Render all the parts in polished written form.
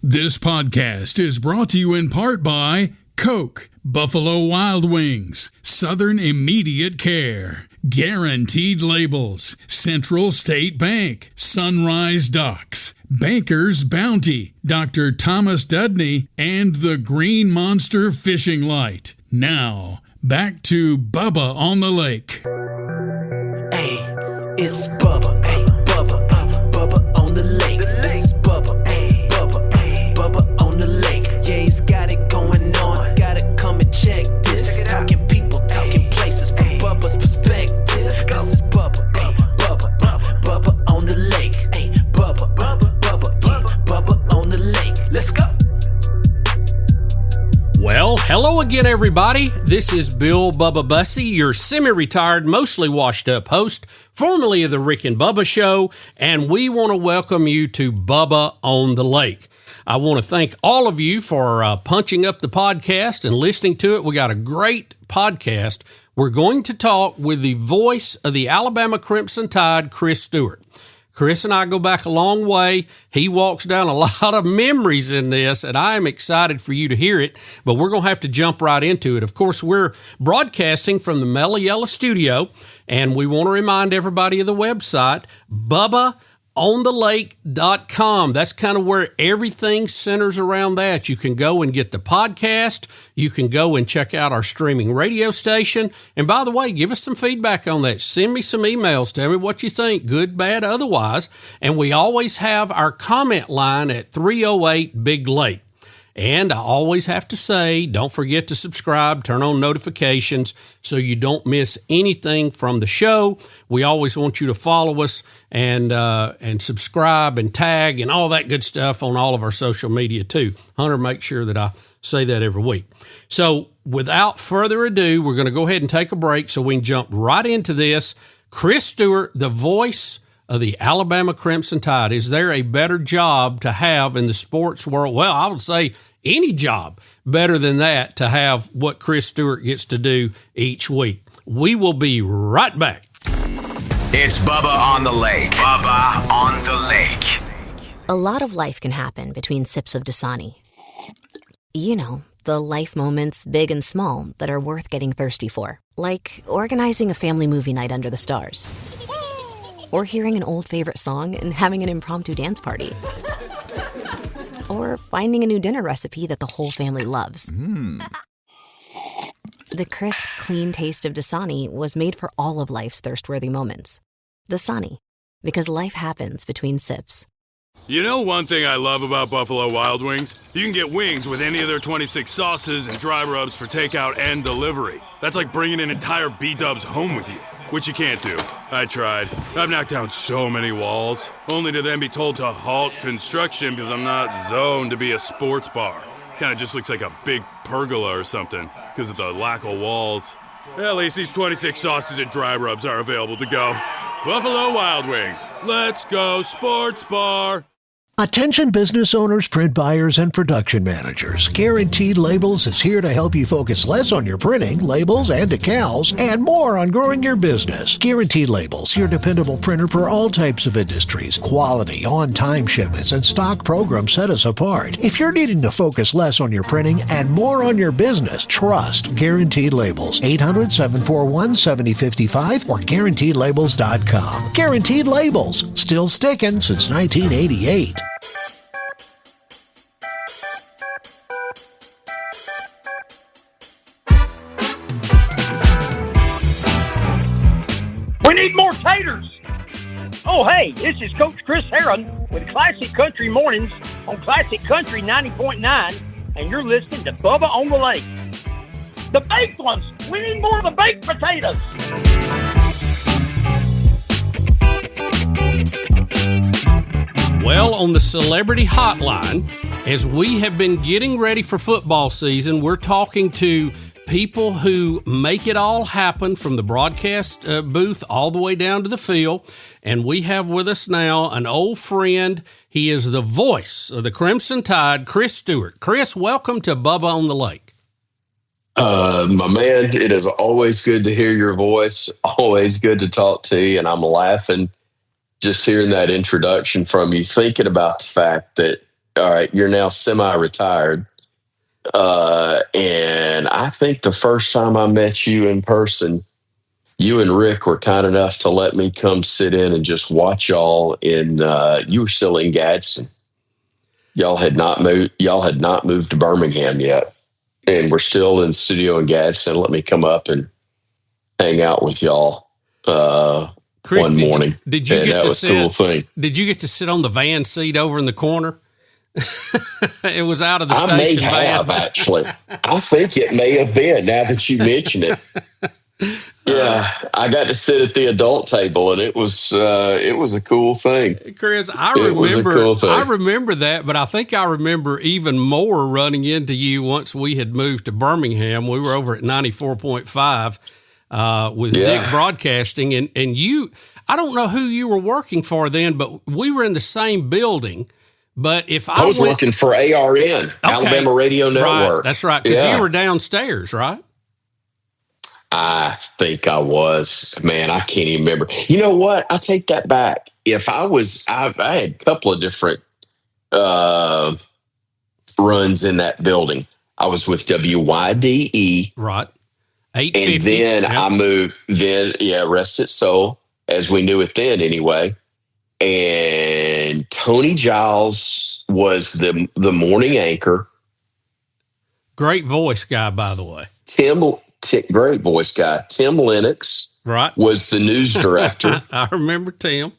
This podcast is brought to you in part by Coke, Buffalo Wild Wings, Southern Immediate Care, Guaranteed Labels, Central State Bank, Sunrise Docks, Banker's Bounty, Dr. Thomas Dudney, and the Green Monster Fishing Light. Now, back to Bubba on the Lake. Hey, it's Bubba, hey, Bubba, Bubba on the lake. This is Bubba, hey, Bubba on the lake. Yeah, he's got it going on, gotta come and check this. Talking people, talking places from Bubba's perspective. This is Bubba, hey, Bubba on the lake. Hey, Bubba, yeah, Bubba on the lake. Let's go. Well, hello again, everybody. This is Bill Bubba Bussey, your semi-retired, mostly washed-up host, formerly of the Rick and Bubba Show, and we want to welcome you to Bubba on the Lake. I want to thank all of you for punching up the podcast and listening to it. We got a great podcast. We're going to talk with the voice of the Alabama Crimson Tide, Chris Stewart. Chris and I go back a long way. He walks down a lot of memories in this, and I am excited for you to hear it, but we're going to have to jump right into it. Of course, we're broadcasting from the Mellow Yellow studio, and we want to remind everybody of the website, BubbaOnTheLake.com. That's kind of where everything centers around that. You can go and get the podcast. You can go and check out our streaming radio station. And by the way, give us some feedback on that. Send me some emails. Tell me what you think, good, bad, otherwise. And we always have our comment line at 308 Big Lake. And I always have to say, don't forget to subscribe, turn on notifications so you don't miss anything from the show. We always want you to follow us and subscribe and tag and all that good stuff on all of our social media too. Hunter, make sure that I say that every week. So without further ado, we're going to go ahead and take a break so we can jump right into this. Chris Stewart, the voice of the Alabama Crimson Tide. Is there a better job to have in the sports world? Well, I would say any job better than that to have what Chris Stewart gets to do each week. We will be right back. It's Bubba on the Lake. Bubba on the Lake. A lot of life can happen between sips of Dasani. You know, the life moments, big and small, that are worth getting thirsty for. Like organizing a family movie night under the stars. Or hearing an old favorite song and having an impromptu dance party. Or finding a new dinner recipe that the whole family loves. The crisp, clean taste of Dasani was made for all of life's thirst-worthy moments. Dasani, because life happens between sips. You know one thing I love about Buffalo Wild Wings? You can get wings with any of their 26 sauces and dry rubs for takeout and delivery. That's like bringing an entire B-dubs home with you, which you can't do. I tried. I've knocked down so many walls, only to then be told to halt construction because I'm not zoned to be a sports bar. Kind of just looks like a big pergola or something because of the lack of walls. At least these 26 sauces and dry rubs are available to go. Buffalo Wild Wings. Let's go sports bar. Attention business owners, print buyers, and production managers. Guaranteed Labels is here to help you focus less on your printing, labels, and decals, and more on growing your business. Guaranteed Labels, your dependable printer for all types of industries. Quality, on-time shipments, and stock programs set us apart. If you're needing to focus less on your printing and more on your business, trust Guaranteed Labels. 800-741-7055 or GuaranteedLabels.com. Guaranteed Labels, still sticking since 1988. We need more taters. Oh, hey, this is Coach Chris Heron with Classic Country Mornings on Classic Country 90.9, and you're listening to Bubba on the Lake. The baked ones. We need more of the baked potatoes. Well, on the Celebrity Hotline, as we have been getting ready for football season, we're talking to people who make it all happen from the broadcast booth all the way down to the field. And we have with us now an old friend. He is the voice of the Crimson Tide, Chris Stewart. Chris, welcome to Bubba on the Lake. My man, it is always good to hear your voice, always good to talk to you, and I'm laughing just hearing that introduction from you, thinking about the fact that all right, you're now semi-retired. And I think the first time I met you in person, you and Rick were kind enough to let me come sit in and just watch y'all you were still in Gadsden. Y'all had not moved to Birmingham yet. And we're still in the studio in Gadsden. Let me come up and hang out with y'all Chris, one morning. Did you get that to was sit? a cool thing. Did you get to sit on the van seat over in the corner? It was out of the I may station have van. actually. I think it may have been. Now that you mention it, yeah, I got to sit at the adult table, and it was a cool thing. Chris, I remember that, but I think I remember even more running into you once we had moved to Birmingham. We were over at 94.5 with Dick Broadcasting, and you. I don't know who you were working for then, but we were in the same building. But if I was working for ARN, Alabama Radio Network. Right, that's right, because you were downstairs, right? I think I was. Man, I can't even remember. You know what? I take that back. If I had a couple of different runs in that building. I was with WYDE. Right. 850. And then I moved, Rest Its Soul, as we knew it then anyway. And Tony Giles was the morning anchor. Great voice guy, by the way. Great voice guy. Tim Lennox was the news director. I remember Tim.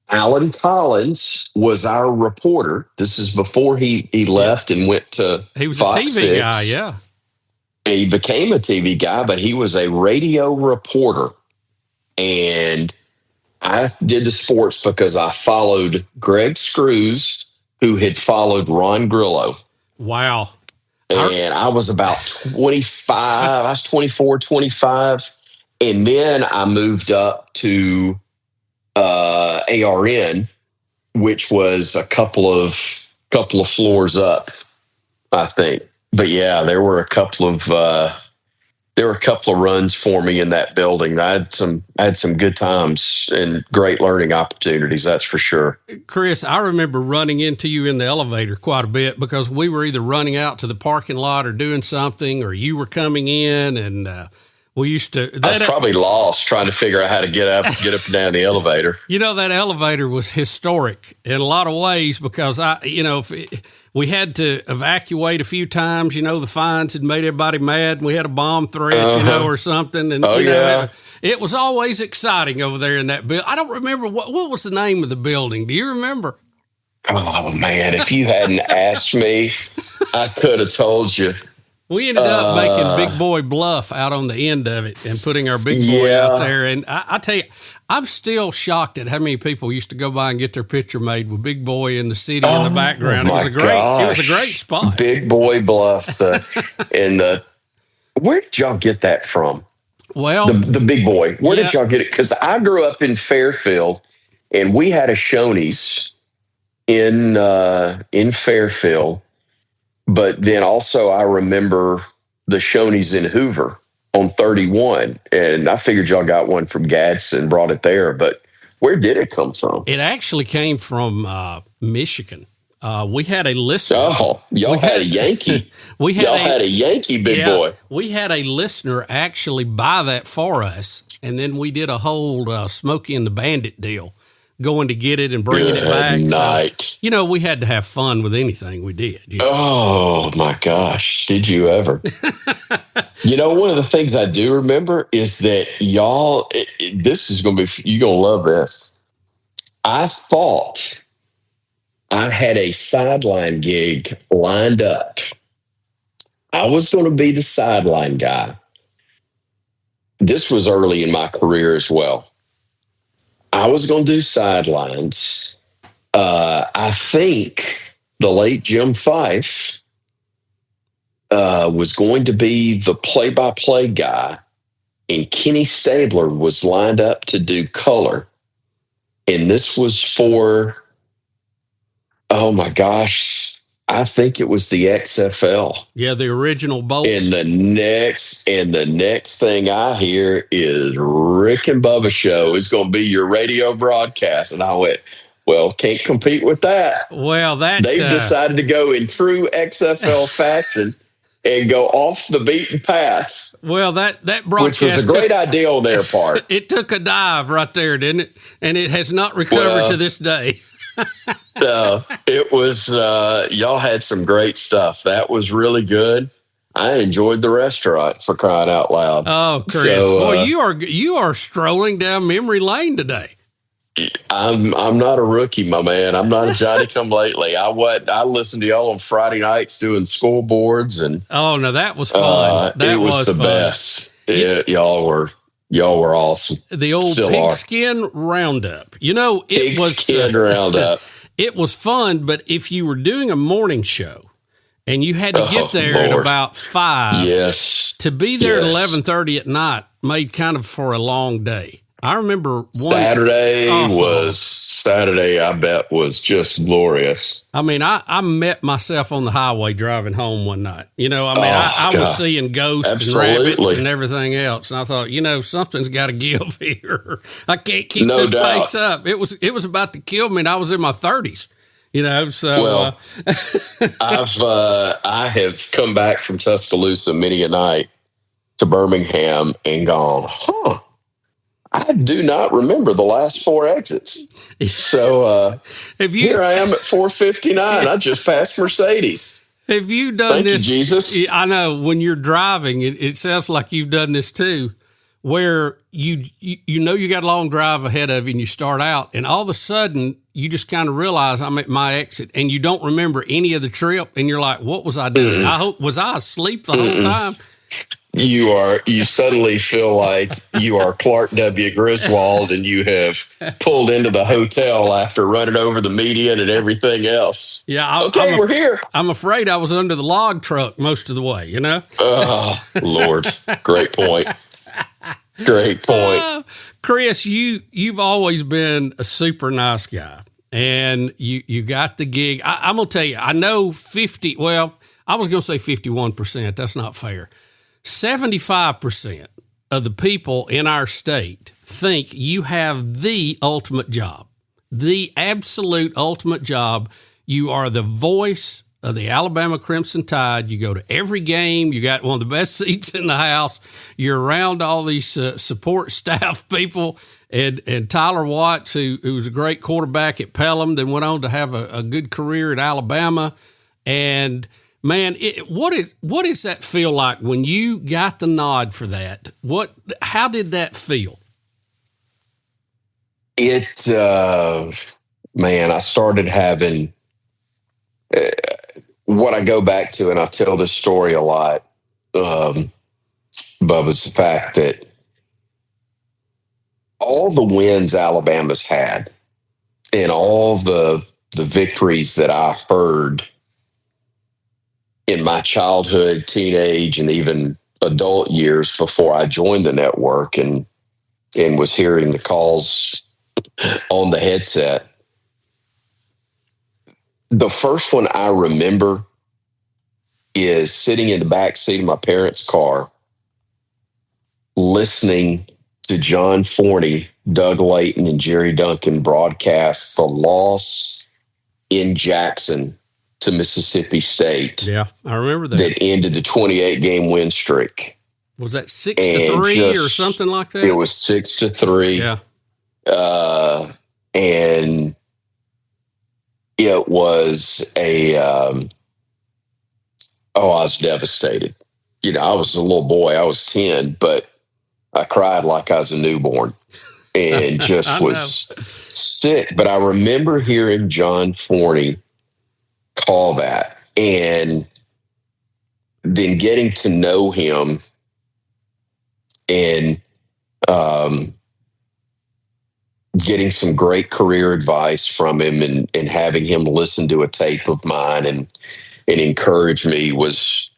Alan Collins was our reporter. This is before he left and went to He was Fox a TV 6. guy, yeah. He became a TV guy, but he was a radio reporter. And I did the sports because I followed Greg Screws, who had followed Ron Grillo. Wow. And I was about 25. I was 24, 25. And then I moved up to ARN, which was a couple of floors up, I think. But yeah, there were a couple of runs for me in that building. I had some good times and great learning opportunities. That's for sure. Chris, I remember running into you in the elevator quite a bit because we were either running out to the parking lot or doing something, or you were coming in, and we used to. I was probably lost trying to figure out how to get up and down the elevator. You know, that elevator was historic in a lot of ways because we had to evacuate a few times. You know, the fines had made everybody mad. We had a bomb threat, or something. And it was always exciting over there in that building. I don't remember what was the name of the building. Do you remember? Oh man, if you hadn't asked me, I could have told you. We ended up making Big Boy Bluff out on the end of it and putting our big boy out there. And I tell you, I'm still shocked at how many people used to go by and get their picture made with Big Boy in the city in the background. It was a great spot. Big Boy Bluff. Where did y'all get that from? Well, the Big Boy. Where did y'all get it? Because I grew up in Fairfield, and we had a Shoney's in Fairfield. But then also I remember the Shoney's in Hoover on 31. And I figured y'all got one from Gadsden and brought it there. But where did it come from? It actually came from Michigan. We had a listener. Oh, y'all had a Yankee. Had a Yankee Big Boy. We had a listener actually buy that for us. And then we did a whole Smokey and the Bandit deal, going to get it and bringing it back. Night. So, we had to have fun with anything we did. Oh, my gosh. Did you ever? One of the things I do remember is that y'all, this is going to be, you're going to love this. I thought I had a sideline gig lined up. I was going to be the sideline guy. This was early in my career as well. I was going to do sidelines. I think the late Jim Fife was going to be the play-by-play guy, and Kenny Stabler was lined up to do color. And this was for, oh my gosh, I think it was the XFL. Yeah, the original Bolts. And the next thing I hear is Rick and Bubba show is going to be your radio broadcast. And I went, Well, can't compete with that. Well, They've decided to go in true XFL fashion and go off the beaten path. Well, that broadcast, which was a great idea on their part. It took a dive right there, didn't it? And it has not recovered to this day. It was, y'all had some great stuff. That was really good. I enjoyed the restaurant, for crying out loud. Oh, Chris, boy, you are strolling down memory lane today. I'm not a rookie, my man. I'm not a Johnny come lately. I listened to y'all on Friday nights doing scoreboards, and oh no, that was fun. It was the best. Y'all were awesome. The old pigskin roundup. It was pigskin roundup. It was fun, but if you were doing a morning show and you had to get there at about 5, yes, to be there at 11:30 at night made kind of for a long day. I remember Saturday, I bet, was just glorious. I mean, I met myself on the highway driving home one night. I was seeing ghosts and rabbits and everything else. And I thought, something's got to give here. I can't keep this place up. It was about to kill me, and I was in my 30s. I have come back from Tuscaloosa many a night to Birmingham and gone, I do not remember the last 4 exits. So here I am at 459. I just passed Mercedes. Have you done this? Thank you, Jesus. I know when you're driving, it sounds like you've done this too, where you got a long drive ahead of you and you start out, and all of a sudden you just kind of realize I'm at my exit, and you don't remember any of the trip, and you're like, what was I doing? Was I asleep the whole time? You suddenly feel like you are Clark W. Griswold, and you have pulled into the hotel after running over the median and everything else. Yeah. We're here. I'm afraid I was under the log truck most of the way, Oh, Lord. Great point. Great point. Chris, you've always been a super nice guy, and you got the gig. I'm going to tell you, I know I was going to say 51%. That's not fair. 75% of the people in our state think you have the ultimate job, the absolute ultimate job. You are the voice of the Alabama Crimson Tide. You go to every game. You got one of the best seats in the house. You're around all these support staff people. And Tyler Watts, who was a great quarterback at Pelham, then went on to have a good career at Alabama. And man, what does that feel like when you got the nod for that? How did that feel? I started having what I go back to, and I tell this story a lot, Bubba's the fact that all the wins Alabama's had and all the victories that I heard in my childhood, teenage, and even adult years before I joined the network and was hearing the calls on the headset. The first one I remember is sitting in the back seat of my parents' car, listening to John Forney, Doug Layton, and Jerry Duncan broadcast the loss in Jackson to Mississippi State. Yeah, I remember that. That ended the 28-game win streak. Was that 6-3 or something like that? It was 6-3. Yeah. And it was I was devastated. I was a little boy. I was 10, but I cried like I was a newborn and just was sick. But I remember hearing John Forney call that, and then getting to know him and getting some great career advice from him, and having him listen to a tape of mine and encourage me was,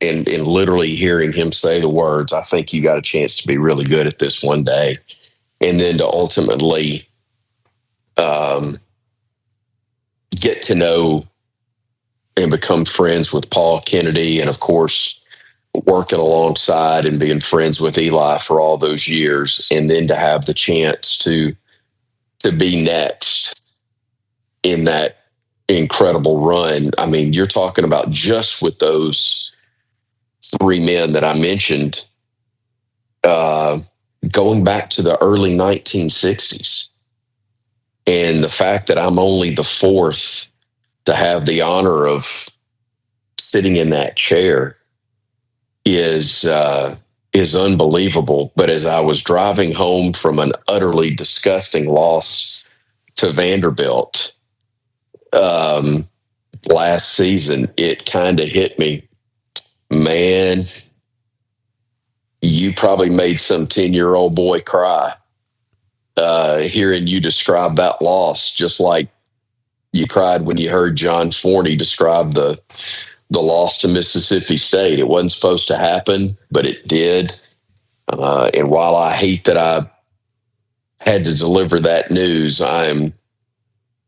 and literally hearing him say the words, I think you got a chance to be really good at this one day. And then to ultimately get to know and become friends with Paul Kennedy, and of course working alongside and being friends with Eli for all those years, and then to have the chance to be next in that incredible run. I mean, you're talking about just with those three men that I mentioned, going back to the early 1960s. And the fact that I'm only the fourth to have the honor of sitting in that chair is unbelievable. But as I was driving home from an utterly disgusting loss to Vanderbilt last season, it kind of hit me, man. You probably made some 10-year-old boy cry hearing you describe that loss, just like you cried when you heard John Forney describe the loss to Mississippi State. It wasn't supposed to happen, but it did. And while I hate that I had to deliver that news, I am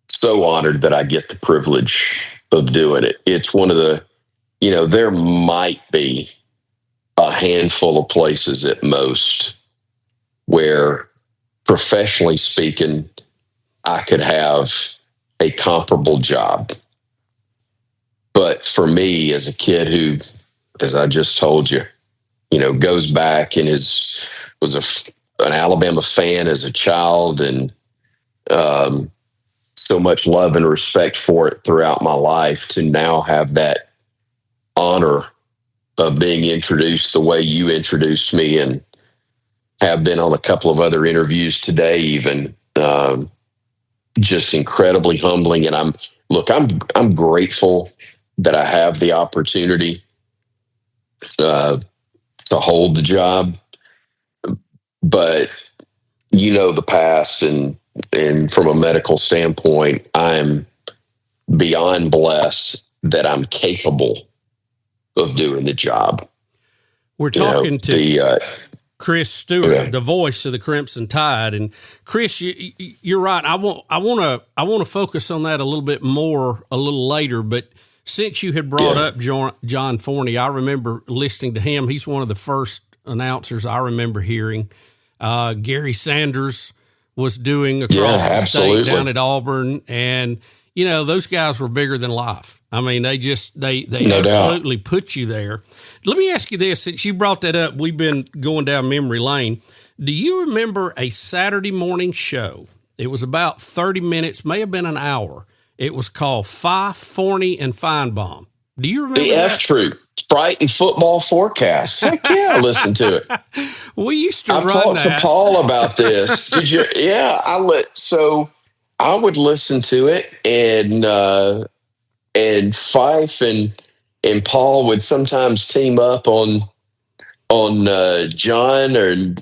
so honored that I get the privilege of doing it. It's one of the, there might be a handful of places at most where, professionally speaking, I could have a comparable job. But for me, as a kid who, as I just told you, goes back and was an Alabama fan as a child, and so much love and respect for it throughout my life, to now have that honor of being introduced the way you introduced me, and have been on a couple of other interviews today, even just incredibly humbling. And I'm grateful that I have the opportunity to hold the job. But the past, and from a medical standpoint, I'm beyond blessed that I'm capable of doing the job. We're talking to Chris Stewart, the voice of the Crimson Tide. And Chris, you're right. I want to focus on that a little bit more a little later. But since you had brought up John Forney, I remember listening to him. He's one of the first announcers I remember hearing. Gary Sanders was doing across the state down at Auburn, and those guys were bigger than life. I mean, they no absolutely doubt put you there. Let me ask you this: since you brought that up, we've been going down memory lane. Do you remember a Saturday morning show? It was about 30 minutes, may have been an hour. It was called Fife, Forney, and Feinbaum. Do you remember the that? F-Troop, Frightened Football Forecast? Heck yeah, I listened to it. We used to I've run talked to Paul about this. Did you? Yeah, so I would listen to it, and Fife and Paul would sometimes team up on John, or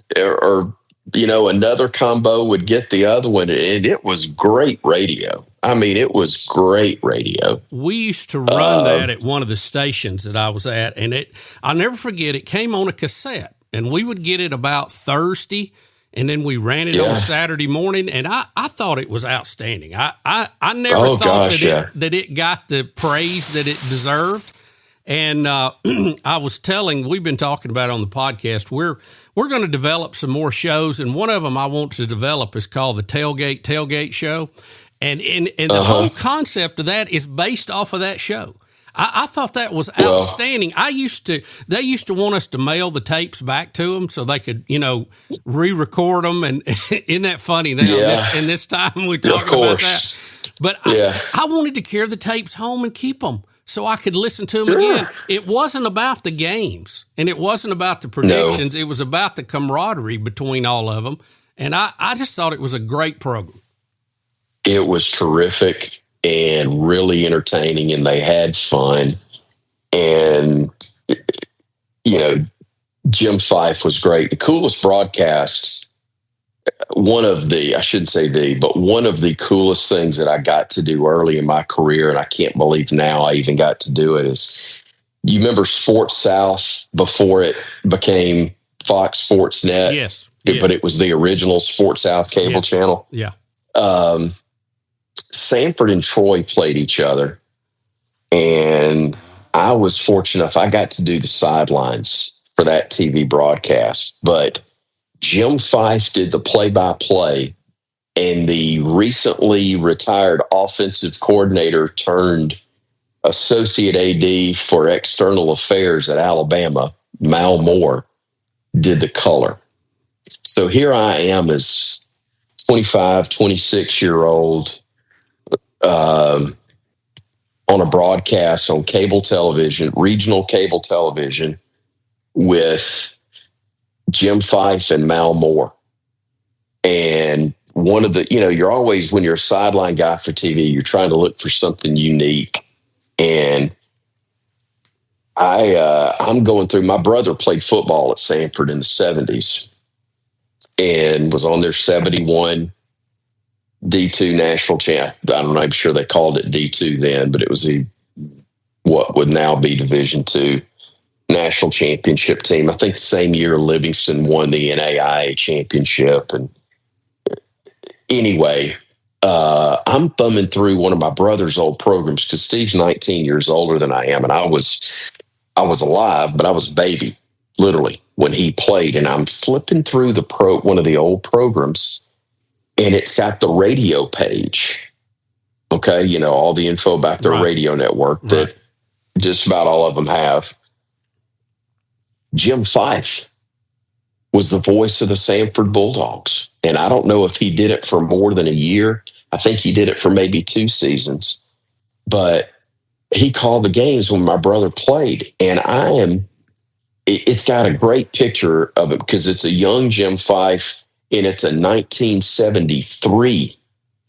another combo would get the other one, and it was great radio. I mean, it was great radio. We used to run that at one of the stations that I was at, and I'll never forget, it came on a cassette, and we would get it about Thursday, and then we ran it on Saturday morning, and I thought it was outstanding. I never thought that it got the praise that it deserved. And I was we've been talking about it on the podcast, we're going to develop some more shows, and one of them I want to develop is called the Tailgate Show. And the whole concept of that is based off of that show. I thought that was outstanding. They used to want us to mail the tapes back to them so they could, re-record them. And isn't that funny? In this time we talk about that. But I wanted to carry the tapes home and keep them so I could listen to them again. It wasn't about the games, and it wasn't about the predictions. No. It was about the camaraderie between all of them. And I just thought it was a great program. It was terrific and really entertaining, and they had fun. And, Jim Fife was great. The coolest broadcast, one of the coolest things that I got to do early in my career, and I can't believe now I even got to do it, is, you remember Sports South before it became Fox Sports Net? Yes. But it was the original Sports South cable channel. Yeah. Sanford and Troy played each other, and I was fortunate enough, I got to do the sidelines for that TV broadcast, but Jim Fife did the play-by-play and the recently retired offensive coordinator turned associate AD for external affairs at Alabama, Mal Moore, did the color. So here I am as 25, 26-year-old on a broadcast on cable television, regional cable television, with Jim Fife and Mal Moore. And one of the, you're always, when you're a sideline guy for TV, you're trying to look for something unique. And I'm going through, my brother played football at Sanford in the 70s and was on their 71 D2 national champ. I don't know, I'm sure they called it D2 then, but it was what would now be Division II national championship team. I think the same year Livingston won the NAIA championship. And anyway, I'm thumbing through one of my brother's old programs because Steve's 19 years older than I am, and I was alive, but I was a baby, literally, when he played. And I'm flipping through one of the old programs, and it's got the radio page. Okay, all the info about their radio network that just about all of them have. Jim Fife was the voice of the Sanford Bulldogs. And I don't know if he did it for more than a year. I think he did it for maybe 2 seasons. But he called the games when my brother played. And it's got a great picture of it because it's a young Jim Fife, and it's a 1973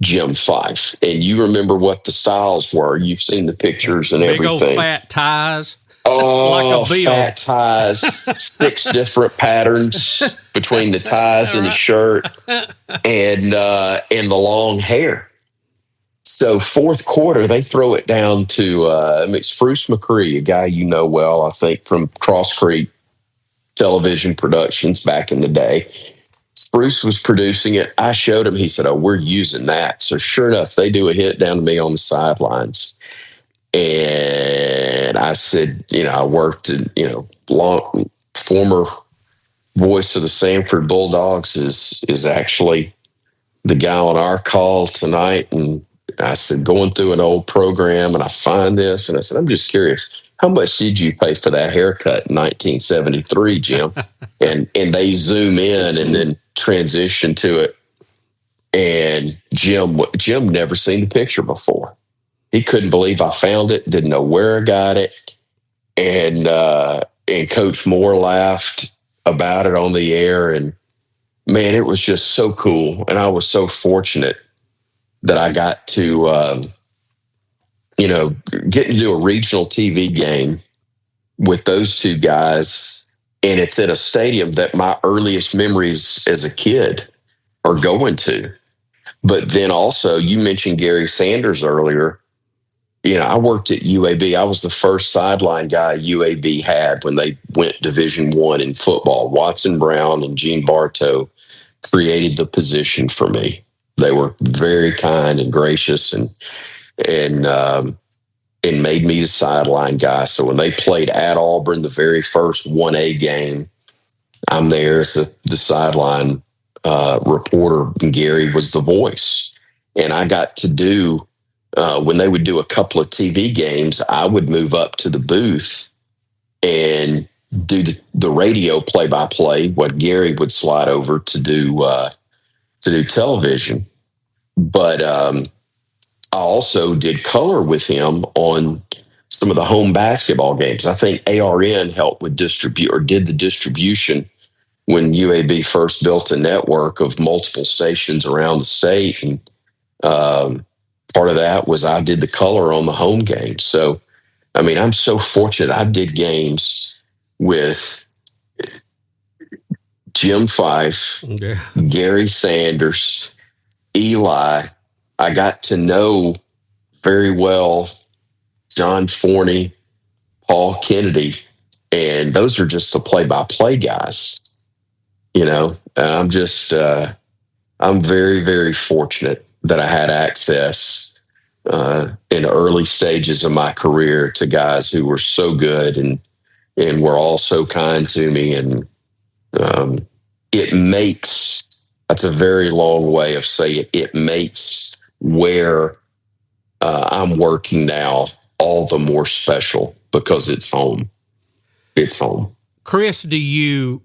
Jim Fife. And you remember what the styles were. You've seen the pictures and big everything. Big old fat ties. Oh, like a bill. Fat ties, 6 different patterns between the ties and the shirt, and the long hair. So fourth quarter, they throw it down to it's Fruce McCree, a guy you know well, I think, from Cross Creek television productions back in the day. Spruce was producing it. I showed him. He said, "Oh, we're using that." So sure enough, they do a hit down to me on the sidelines. And I said, I worked in, former voice of the Sanford Bulldogs is actually the guy on our call tonight. And I said, going through an old program, and I find this. And I said, I'm just curious, how much did you pay for that haircut in 1973, Jim? and they zoom in and then transition to it. And Jim never seen the picture before. He couldn't believe I found it, didn't know where I got it. And Coach Moore laughed about it on the air. And man, it was just so cool. And I was so fortunate that I got to, get to do a regional TV game with those two guys. And it's at a stadium that my earliest memories as a kid are going to. But then also, you mentioned Gary Sanders earlier. I worked at UAB. I was the first sideline guy UAB had when they went Division I in football. Watson Brown and Gene Bartow created the position for me. They were very kind and gracious and made me the sideline guy. So when they played at Auburn, the very first 1A game, I'm there as the sideline reporter, and Gary was the voice. And I got to do, when they would do a couple of TV games, I would move up to the booth and do the radio play-by-play, what Gary would slide over to do television. But I also did color with him on some of the home basketball games. I think ARN helped with did the distribution when UAB first built a network of multiple stations around the state. And part of that was I did the color on the home games. So, I mean, I'm so fortunate. I did games with Jim Fife, Gary Sanders, Eli. I got to know very well John Forney, Paul Kennedy, and those are just the play-by-play guys. And I'm just, I'm very, very fortunate that I had access in early stages of my career to guys who were so good and were all so kind to me. And it makes That's a very long way of saying it makes where I'm working now all the more special because it's home. It's home. Chris, do you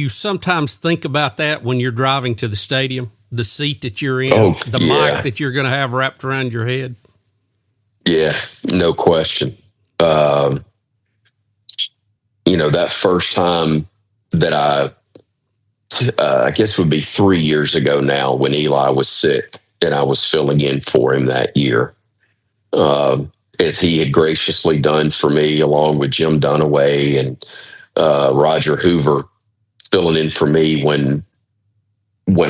sometimes think about that when you're driving to the stadium? The seat that you're in, the mic that you're going to have wrapped around your head? Yeah, no question. That first time that I guess it would be 3 years ago now when Eli was sick and I was filling in for him that year. As he had graciously done for me, along with Jim Dunaway and Roger Hoover, filling in for me when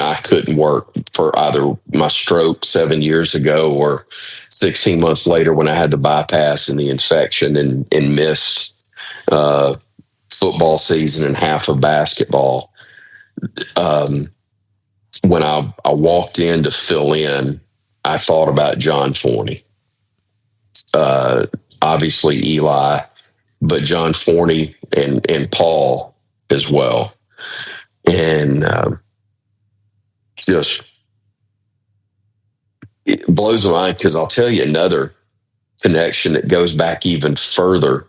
I couldn't work for either my stroke 7 years ago or 16 months later when I had the bypass and the infection and missed football season and half of basketball. When I walked in to fill in, I thought about John Forney. Obviously Eli, but John Forney and Paul as well. And just it blows my mind because I'll tell you another connection that goes back even further.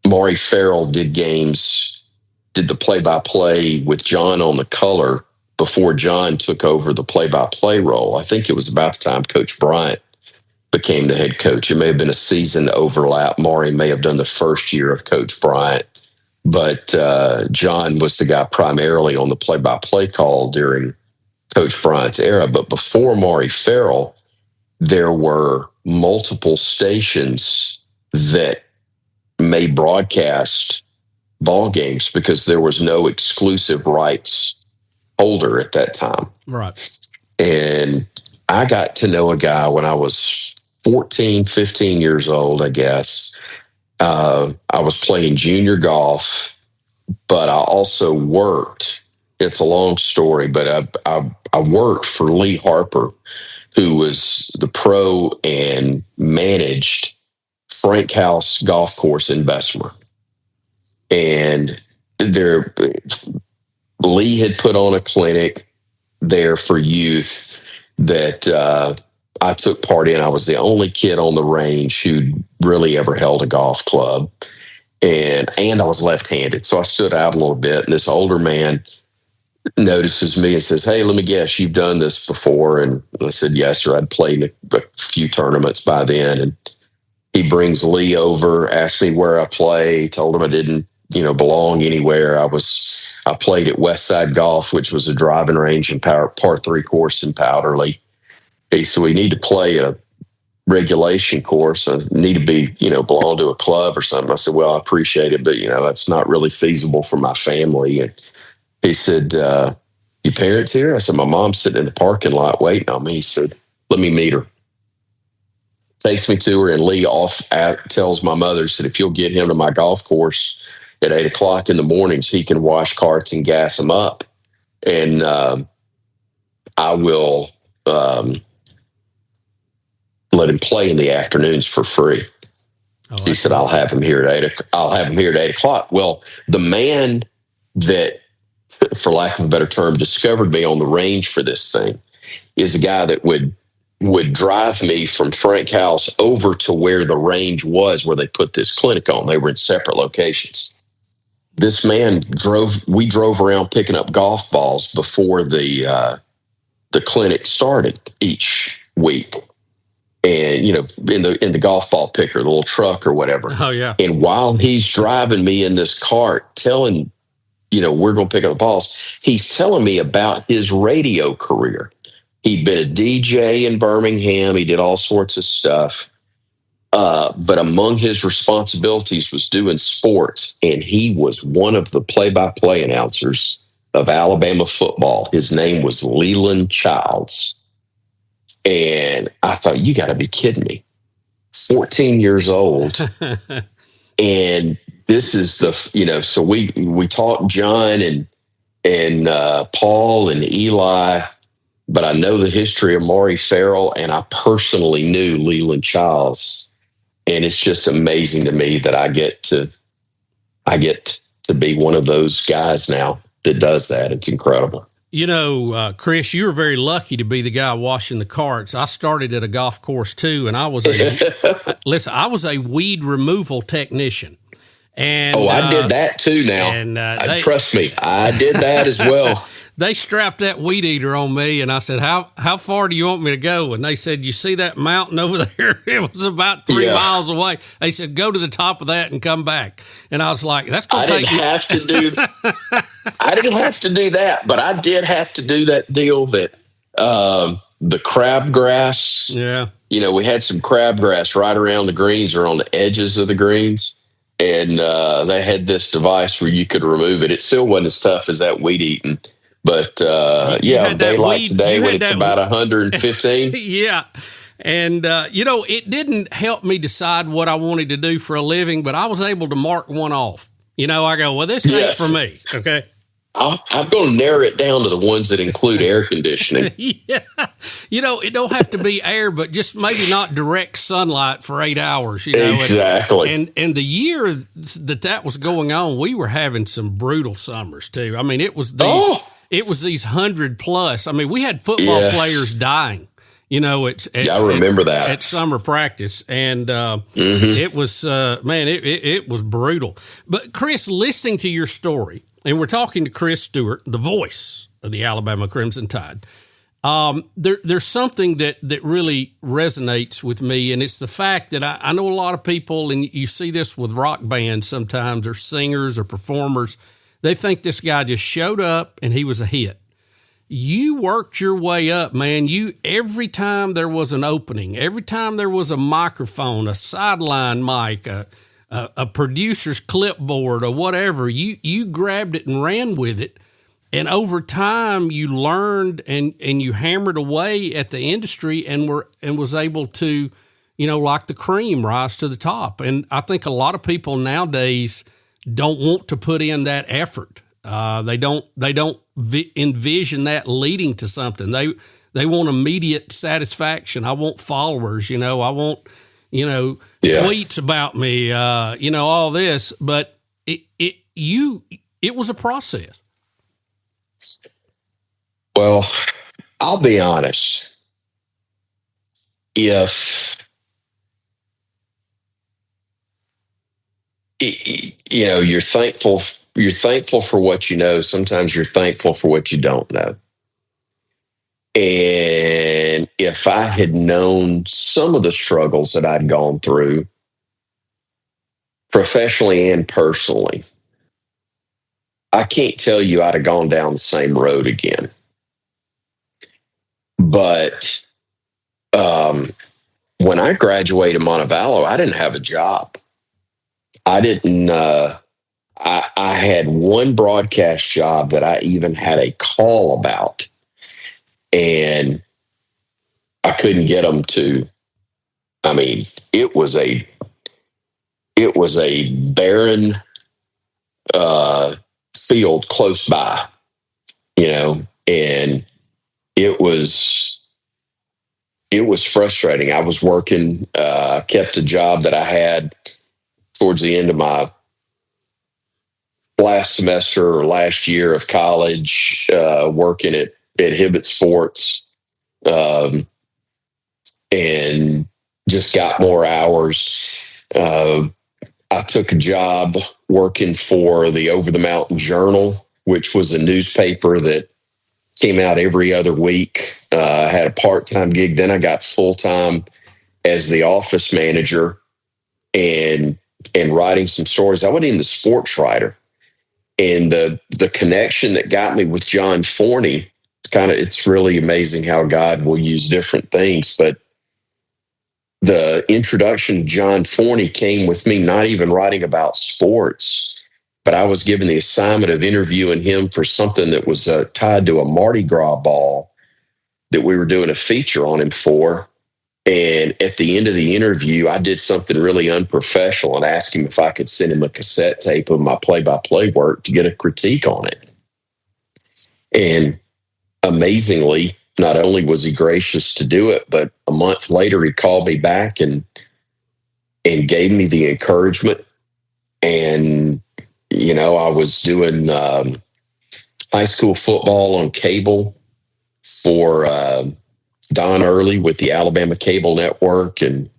Maury Farrell did the play-by-play with John on the color before John took over the play-by-play role. I think it was about the time Coach Bryant became the head coach. It may have been a season overlap. Maury may have done the first year of Coach Bryant, but John was the guy primarily on the play-by-play call during Coach Bryant's era. But before Maury Farrell, there were multiple stations that made broadcast ball games because there was no exclusive rights holder at that time. Right. And I got to know a guy when I was 14, 15 years old, I guess. I was playing junior golf, but I also worked. It's a long story, but I worked for Lee Harper, who was the pro and managed Frank House Golf Course in Bessemer. And Lee had put on a clinic there for youth that I took part in. I was the only kid on the range who'd really ever held a golf club. And I was left-handed, so I stood out a little bit. And this older man notices me and says, "Hey, let me guess, you've done this before?" And I said, "Yes, sir." I'd played in a few tournaments by then. And he brings Lee over, asked me where I play, told him I didn't, belong anywhere. I played at Westside Golf, which was a driving range and par 3 course in Powderly. He said, "We need to play a regulation course. I need to be, belong to a club or something." I said, "Well, I appreciate it, but, that's not really feasible for my family." And he said, "Your parents here?" I said, "My mom's sitting in the parking lot waiting on me." He said, "Let me meet her." Takes me to her, and Lee tells my mother, said, "If you'll get him to my golf course at 8:00 in the mornings, he can wash carts and gas them up. And I will let him play in the afternoons for free." So he said, "I'll have him here at 8:00. Well, the man that, for lack of a better term, discovered me on the range for this thing is a guy that would drive me from Frank House over to where the range was, where they put this clinic on. They were in separate locations. This man we drove around picking up golf balls before the clinic started each week. And, in the golf ball picker, the little truck or whatever. Oh, yeah. And while he's driving me in this cart, telling, we're going to pick up the balls, he's telling me about his radio career. He'd been a DJ in Birmingham. He did all sorts of stuff. But among his responsibilities was doing sports. And he was one of the play-by-play announcers of Alabama football. His name was Leland Childs. And I thought, you got to be kidding me. 14 years old. And this is so we talked John and Paul and Eli, but I know the history of Maury Farrell, and I personally knew Leland Childs. And it's just amazing to me that I get to be one of those guys now that does that. It's incredible. You know, Chris, you were very lucky to be the guy washing the carts. I started at a golf course too, and I was I was a weed removal technician. And I did that too now. And trust me, I did that as well. They strapped that weed eater on me, and I said, how far do you want me to go? And they said, you see that mountain over there? It was about 3 miles away. They said, go to the top of that and come back. And I was like, that's going to take me. I didn't have to do that, but I did have to do that deal that the crabgrass. Yeah. You know, we had some crabgrass right around the greens or on the edges of the greens. And they had this device where you could remove it. It still wasn't as tough as that weed eating. But, daylight today when it's about 115. Yeah. And, it didn't help me decide what I wanted to do for a living, but I was able to mark one off. You know, I go, well, this ain't for me. Okay. I'm going to narrow it down to the ones that include air conditioning. Yeah. You know, it don't have to be air, but just maybe not direct sunlight for 8 hours, you know. Exactly. And the year that was going on, we were having some brutal summers too. I mean, it was these 100 plus. I mean, we had football players dying, you know, I remember that at summer practice. And it was, it was brutal. But Chris, listening to your story, and we're talking to Chris Stewart, the voice of the Alabama Crimson Tide. There's something that really resonates with me, and it's the fact that I know a lot of people, and you see this with rock bands sometimes, or singers or performers, they think this guy just showed up and he was a hit. You worked your way up, man. Every time there was an opening, every time there was a microphone, a sideline mic, a producer's clipboard or whatever, you grabbed it and ran with it. And over time you learned and you hammered away at the industry and was able to, you know, like the cream, rise to the top. And I think a lot of people nowadays don't want to put in that effort. They don't envision that leading to something. They want immediate satisfaction. I want followers, you know, I want, you know, tweets about me, you know, all this, but it was a process. Well, I'll be honest. If, you know, you're thankful for what you know, sometimes you're thankful for what you don't know. And if I had known some of the struggles that I'd gone through, professionally and personally, I can't tell you I'd have gone down the same road again. But when I graduated Montevallo, I didn't have a job. I didn't. I had one broadcast job that I even had a call about, and I couldn't get them to. I mean, it was a barren field close by, you know, and it was frustrating. I was working, kept a job that I had towards the end of my last semester or last year of college, working at Hibbett Sports, and just got more hours. I took a job working for the Over the Mountain Journal, which was a newspaper that came out every other week. I had a part-time gig. Then I got full-time as the office manager and writing some stories. I wasn't even the sports writer. And the connection that got me with John Forney, it's really amazing how God will use different things. But the introduction to John Forney came with me not even writing about sports, but I was given the assignment of interviewing him for something that was tied to a Mardi Gras ball that we were doing a feature on him for. And at the end of the interview, I did something really unprofessional and asked him if I could send him a cassette tape of my play-by-play work to get a critique on it. And amazingly, not only was he gracious to do it, but a month later he called me back and gave me the encouragement. And, you know, I was doing high school football on cable for Don Early with the Alabama Cable Network, and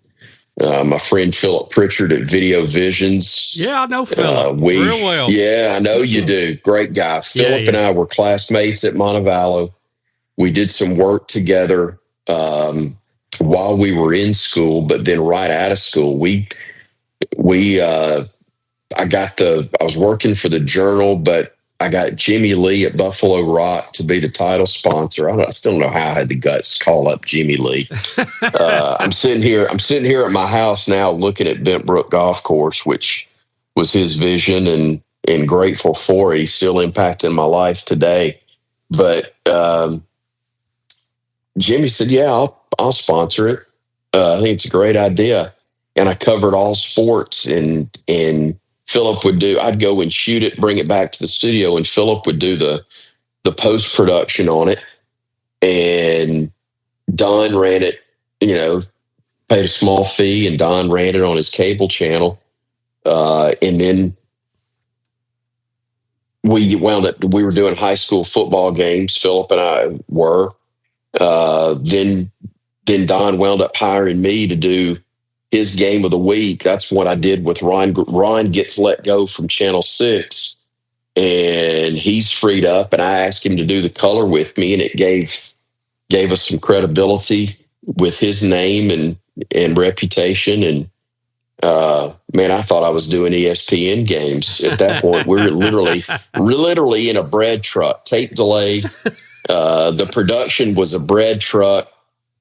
my friend Philip Pritchard at Video Visions. Yeah, I know Philip real well. Yeah, I know you do. Great guy. Philip and I were classmates at Montevallo. We did some work together while we were in school, but then right out of school, I was working for the Journal, but I got Jimmy Lee at Buffalo Rock to be the title sponsor. I still don't know how I had the guts to call up Jimmy Lee. I'm sitting here at my house now looking at Bent Brook Golf Course, which was his vision, and grateful for it. He's still impacting my life today. But Jimmy said, yeah, I'll sponsor it. I think it's a great idea. And I covered all sports, and Philip I'd go and shoot it, bring it back to the studio, and Philip would do the post-production on it. And Don ran it, paid a small fee, and Don ran it on his cable channel. And then we were doing high school football games. Philip and I were. Then Don wound up hiring me to do his game of the week. That's what I did with Ron. Ron gets let go from Channel 6, and he's freed up, and I asked him to do the color with me, and it gave us some credibility with his name and reputation. And man, I thought I was doing ESPN games at that point. We were literally in a bread truck, tape delay. The production was a bread truck,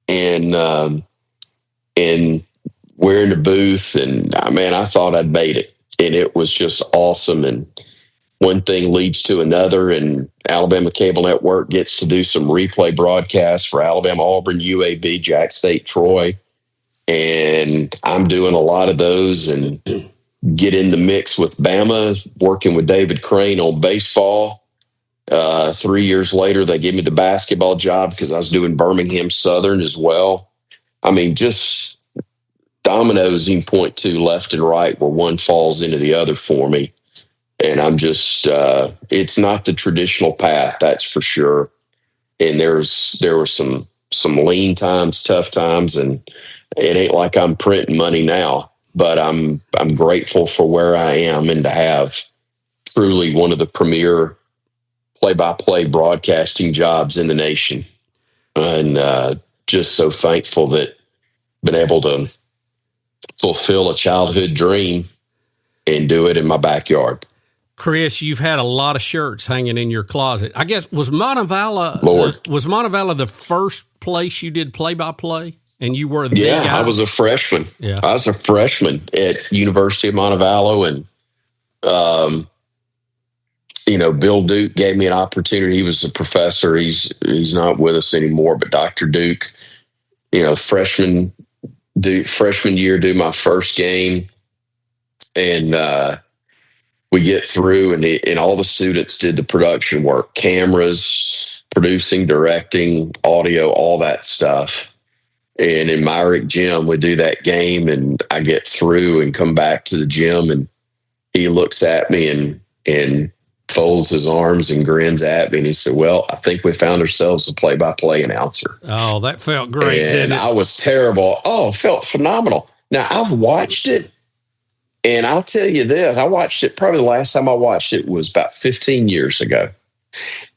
and we're in the booth, and man, I thought I'd made it, and it was just awesome. And one thing leads to another, and Alabama Cable Network gets to do some replay broadcasts for Alabama, Auburn, UAB, Jack State, Troy. And I'm doing a lot of those and get in the mix with Bama, working with David Crane on baseball. 3 years later, they gave me the basketball job because I was doing Birmingham Southern as well. I mean, just dominoes you can point to left and right where one falls into the other for me. And I'm just, it's not the traditional path, that's for sure. And there were some lean times, tough times, and it ain't like I'm printing money now, but I'm grateful for where I am and to have truly one of the premier play-by-play broadcasting jobs in the nation. And just so thankful that I've been able to fulfill a childhood dream and do it in my backyard. Chris, you've had a lot of shirts hanging in your closet. I guess, was Montevallo the first place you did play-by-play? And you were the guy? I was a freshman. Yeah. I was a freshman at University of Montevallo, and Bill Duke gave me an opportunity. He was a professor. He's not with us anymore, but Dr. Duke, freshman year, do my first game, and we get through, and all the students did the production work, cameras, producing, directing, audio, all that stuff. And in Myrick Gym, we do that game, and I get through and come back to the gym, and he looks at me and folds his arms and grins at me, and he said, well, I think we found ourselves a play-by-play announcer. Oh, that felt great, and didn't it? I was terrible. Oh, it felt phenomenal. Now, I've watched it, and I'll tell you this. I watched it, probably the last time I watched it was about 15 years ago.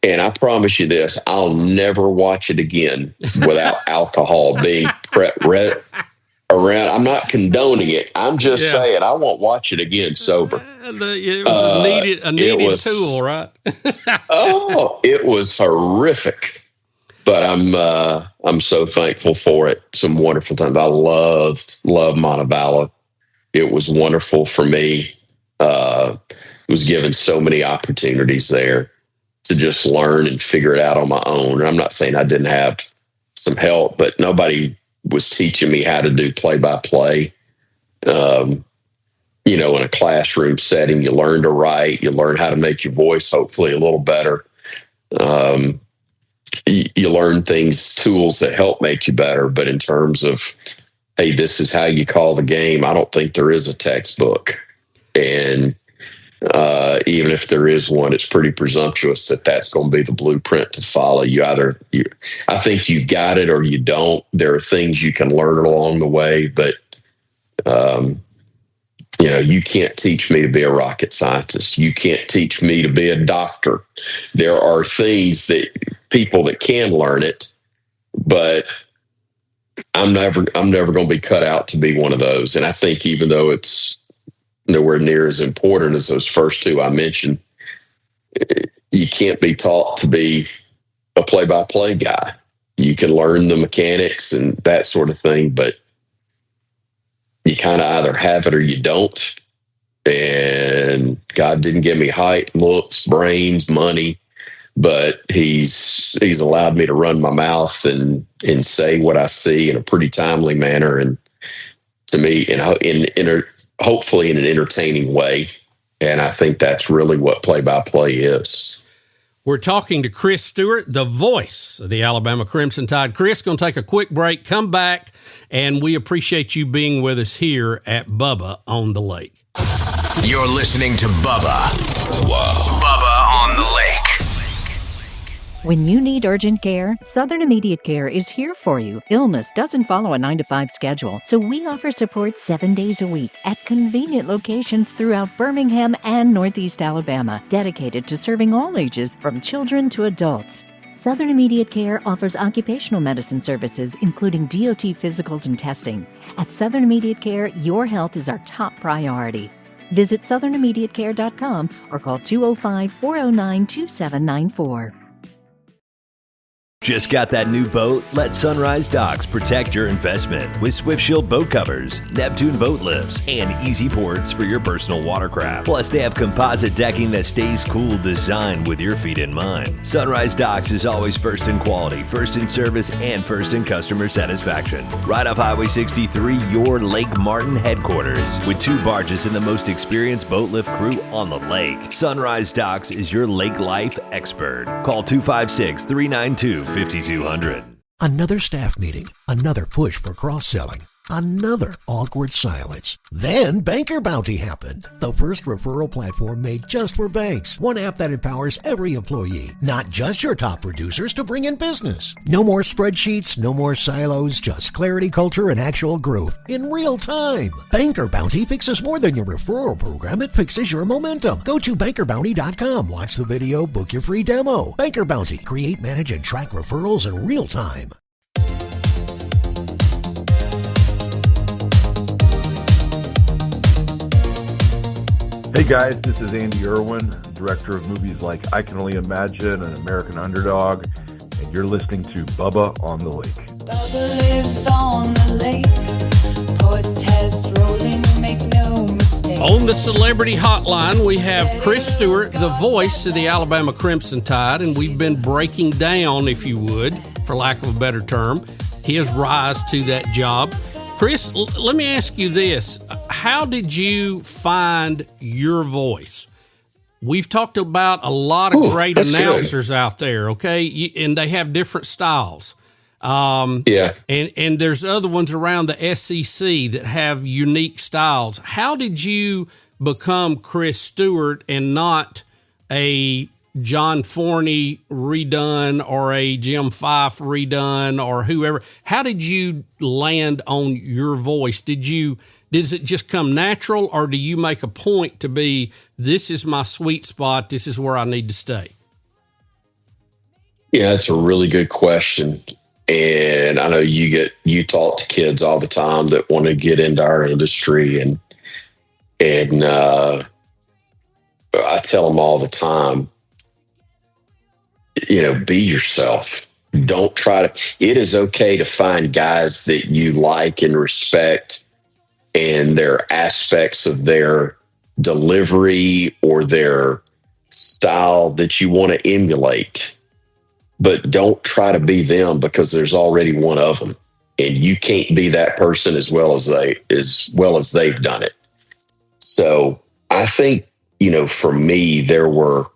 And I promise you this, I'll never watch it again without alcohol being around. I'm not condoning it. I'm just saying I won't watch it again sober. It was a needed tool, right? Oh, it was horrific. But I'm so thankful for it. Some wonderful times. I loved Montevallo. It was wonderful for me. Was given so many opportunities there to just learn and figure it out on my own. And I'm not saying I didn't have some help, but nobody was teaching me how to do play-by-play. In a classroom setting, you learn to write, you learn how to make your voice hopefully a little better. You learn tools that help make you better. But in terms of, hey, this is how you call the game, I don't think there is a textbook. And Even if there is one, it's pretty presumptuous that that's going to be the blueprint to follow. I think you've got it or you don't. There are things you can learn along the way, but you can't teach me to be a rocket scientist. You can't teach me to be a doctor. There are things that people that can learn it, but I'm never going to be cut out to be one of those. And I think even though it's nowhere near as important as those first two I mentioned, you can't be taught to be a play-by-play guy. You can learn the mechanics and that sort of thing, but you kind of either have it or you don't. And God didn't give me height, looks, brains, money, but he's allowed me to run my mouth and say what I see in a pretty timely manner. And to me, hopefully in an entertaining way. And I think that's really what play-by-play is. We're talking to Chris Stewart, the voice of the Alabama Crimson Tide. Chris, going to take a quick break, come back, and we appreciate you being with us here at Bubba on the Lake. You're listening to Bubba. Whoa. Bubba on the Lake. When you need urgent care, Southern Immediate Care is here for you. Illness doesn't follow a 9-to-5 schedule, so we offer support 7 days a week at convenient locations throughout Birmingham and Northeast Alabama, dedicated to serving all ages from children to adults. Southern Immediate Care offers occupational medicine services, including DOT physicals and testing. At Southern Immediate Care, your health is our top priority. Visit southernimmediatecare.com or call 205-409-2794. Just got that new boat? Let Sunrise Docks protect your investment with Swift Shield boat covers, Neptune boat lifts, and easy ports for your personal watercraft. Plus, they have composite decking that stays cool, designed with your feet in mind. Sunrise Docks is always first in quality, first in service, and first in customer satisfaction. Right off Highway 63, your Lake Martin headquarters, with 2 barges and the most experienced boat lift crew on the lake. Sunrise Docks is your lake life expert. Call 256-392-5200. Another staff meeting, another push for cross-selling, another awkward silence. Then Banker Bounty happened. The first referral platform made just for banks. One app that empowers every employee, not just your top producers, to bring in business. No more spreadsheets, no more silos, just clarity, culture, and actual growth in real time. Banker Bounty fixes more than your referral program. It fixes your momentum. Go to bankerbounty.com, watch the video, book your free demo. Banker Bounty. Create, manage, and track referrals in real time. Hey guys, this is Andy Irwin, director of movies like I Can Only Imagine and American Underdog, and you're listening to Bubba on the Lake. Bubba lives on the lake, put tests rolling, make no mistake. On the Celebrity Hotline, we have Chris Stewart, the voice of the Alabama Crimson Tide, and we've been breaking down, if you would, for lack of a better term, his rise to that job. Chris, let me ask you this. How did you find your voice? We've talked about a lot of great announcers out there, okay? And they have different styles. Yeah. And there's other ones around the SEC that have unique styles. How did you become Chris Stewart and not a John Forney redone or a Jim Fife redone or whoever? How did you land on your voice? Does it just come natural, or do you make a point to be, this is my sweet spot, this is where I need to stay? Yeah, that's a really good question. And I know you talk to kids all the time that want to get into our industry, and I tell them all the time, be yourself. Don't try to. It is okay to find guys that you like and respect, and their aspects of their delivery or their style that you want to emulate. But don't try to be them, because there's already one of them, and you can't be that person as well as they've done it. So I think, for me, there were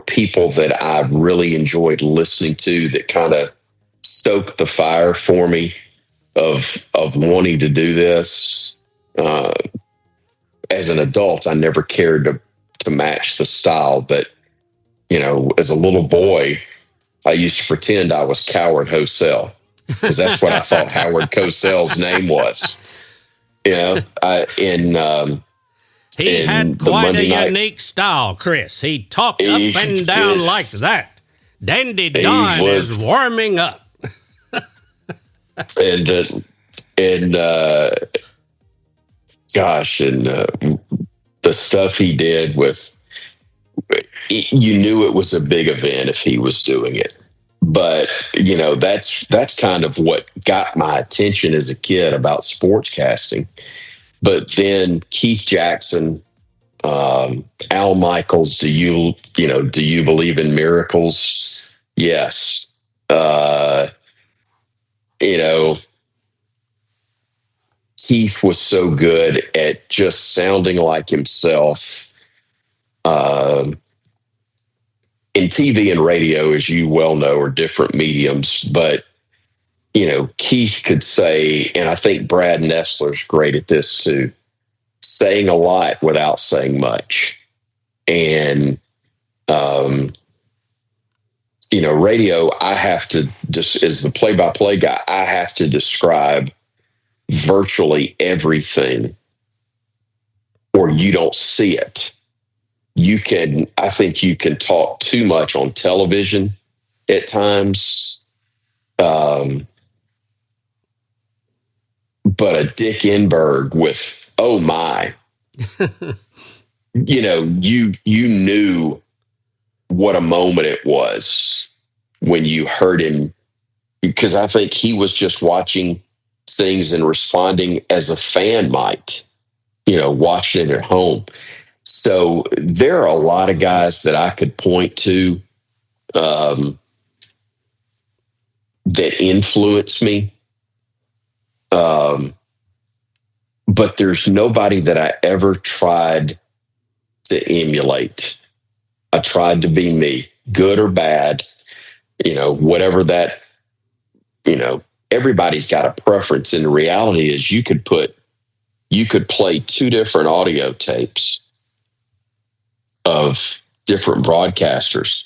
people that I really enjoyed listening to that kind of stoked the fire for me of wanting to do this. as an adult, I never cared to match the style. But, as a little boy, I used to pretend I was Coward Hosell because that's what I thought Howard Cosell's name was. He had quite a unique style, Chris. He talked up and down like that. Dandy Don is warming up. The stuff he did you knew it was a big event if he was doing it. But, that's kind of what got my attention as a kid about sportscasting. But then Keith Jackson, Al Michaels, do you believe in miracles? Yes. Keith was so good at just sounding like himself. In TV and radio, as you well know, are different mediums, but Keith could say, and I think Brad Nessler's great at this too, saying a lot without saying much. And radio, I have to just, as the play-by-play guy, I have to describe virtually everything, or you don't see it. I think you can talk too much on television at times. But a Dick Enberg with, oh my, you knew what a moment it was when you heard him, because I think he was just watching things and responding as a fan might, watching it at home. So there are a lot of guys that I could point to that influence me. But there's nobody that I ever tried to emulate. I tried to be me, good or bad, whatever that, everybody's got a preference. And the reality is you could play two different audio tapes of different broadcasters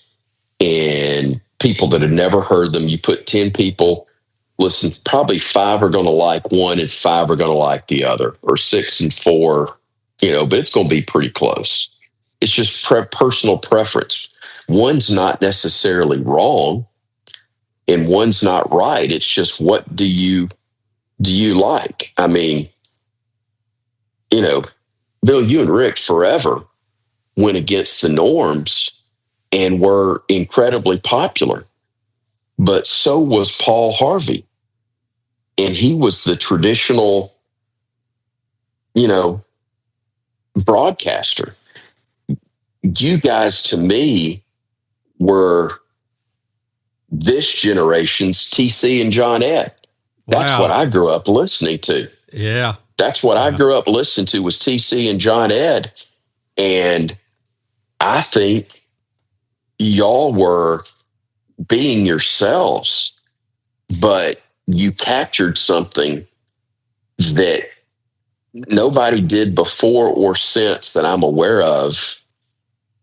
and people that have never heard them. You put 10 people, listen, probably 5 are going to like one and 5 are going to like the other, or 6 and 4, but it's going to be pretty close. It's just personal preference. One's not necessarily wrong and one's not right. It's just, what do you like? I mean, Bill, you and Rick forever went against the norms and were incredibly popular. But so was Paul Harvey. And he was the traditional, broadcaster. You guys, to me, were this generation's TC and John Ed. That's what I grew up listening to. Yeah. That's what I grew up listening to, was TC and John Ed. And I think y'all were being yourselves, but you captured something that nobody did before or since that I'm aware of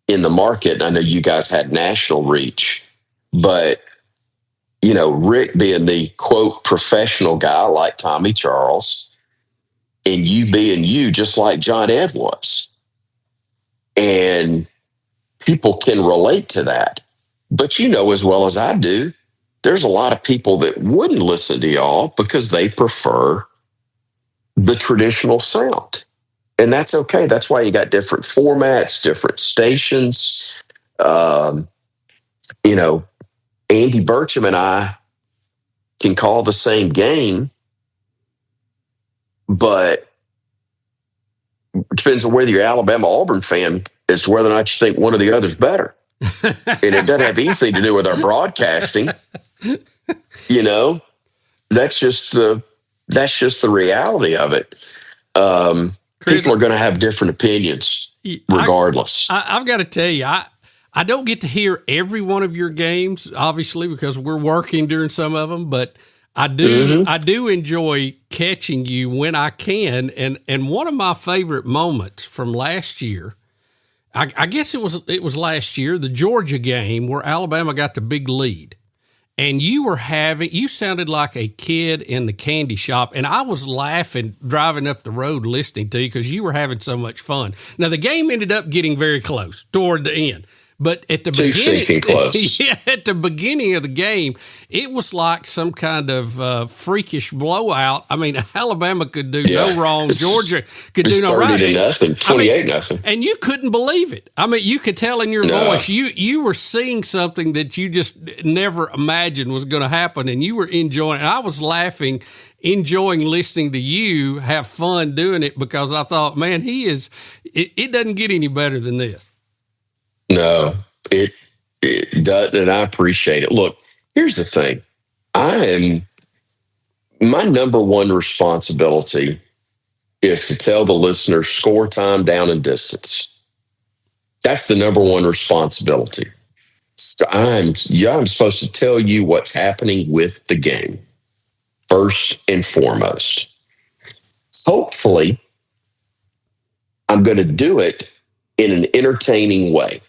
in the market. I know you guys had national reach, but, Rick being the quote professional guy like Tommy Charles, and you being you just like John Ed was. And people can relate to that. But as well as I do, there's a lot of people that wouldn't listen to y'all because they prefer the traditional sound. And that's okay. That's why you got different formats, different stations. Andy Burcham and I can call the same game, but it depends on whether you're Alabama Auburn fan as to whether or not you think one or the other's better. And it doesn't have anything to do with our broadcasting. That's just the reality of it. Chris, people are going to have different opinions regardless. I've got to tell you, I don't get to hear every one of your games, obviously, because we're working during some of them, but I do. I do enjoy catching you when I can, and one of my favorite moments from last year, I guess it was last year, the Georgia game where Alabama got the big lead, and you sounded like a kid in the candy shop, and I was laughing driving up the road listening to you because you were having so much fun. Now the game ended up getting very close toward the end. But at the beginning, close. Yeah, at the beginning of the game, it was like some kind of freakish blowout. I mean, Alabama could do no wrong. Georgia could do no right. 30-0, 28-0. And you couldn't believe it. I mean, you could tell in your voice, you were seeing something that you just never imagined was going to happen, and you were enjoying it. And I was laughing, enjoying listening to you have fun doing it because I thought, man, it doesn't get any better than this. No, it doesn't, and I appreciate it. Look, here's the thing. My number one responsibility is to tell the listeners score, time, down, and distance. That's the number one responsibility. I'm supposed to tell you what's happening with the game, first and foremost. Hopefully, I'm going to do it in an entertaining way.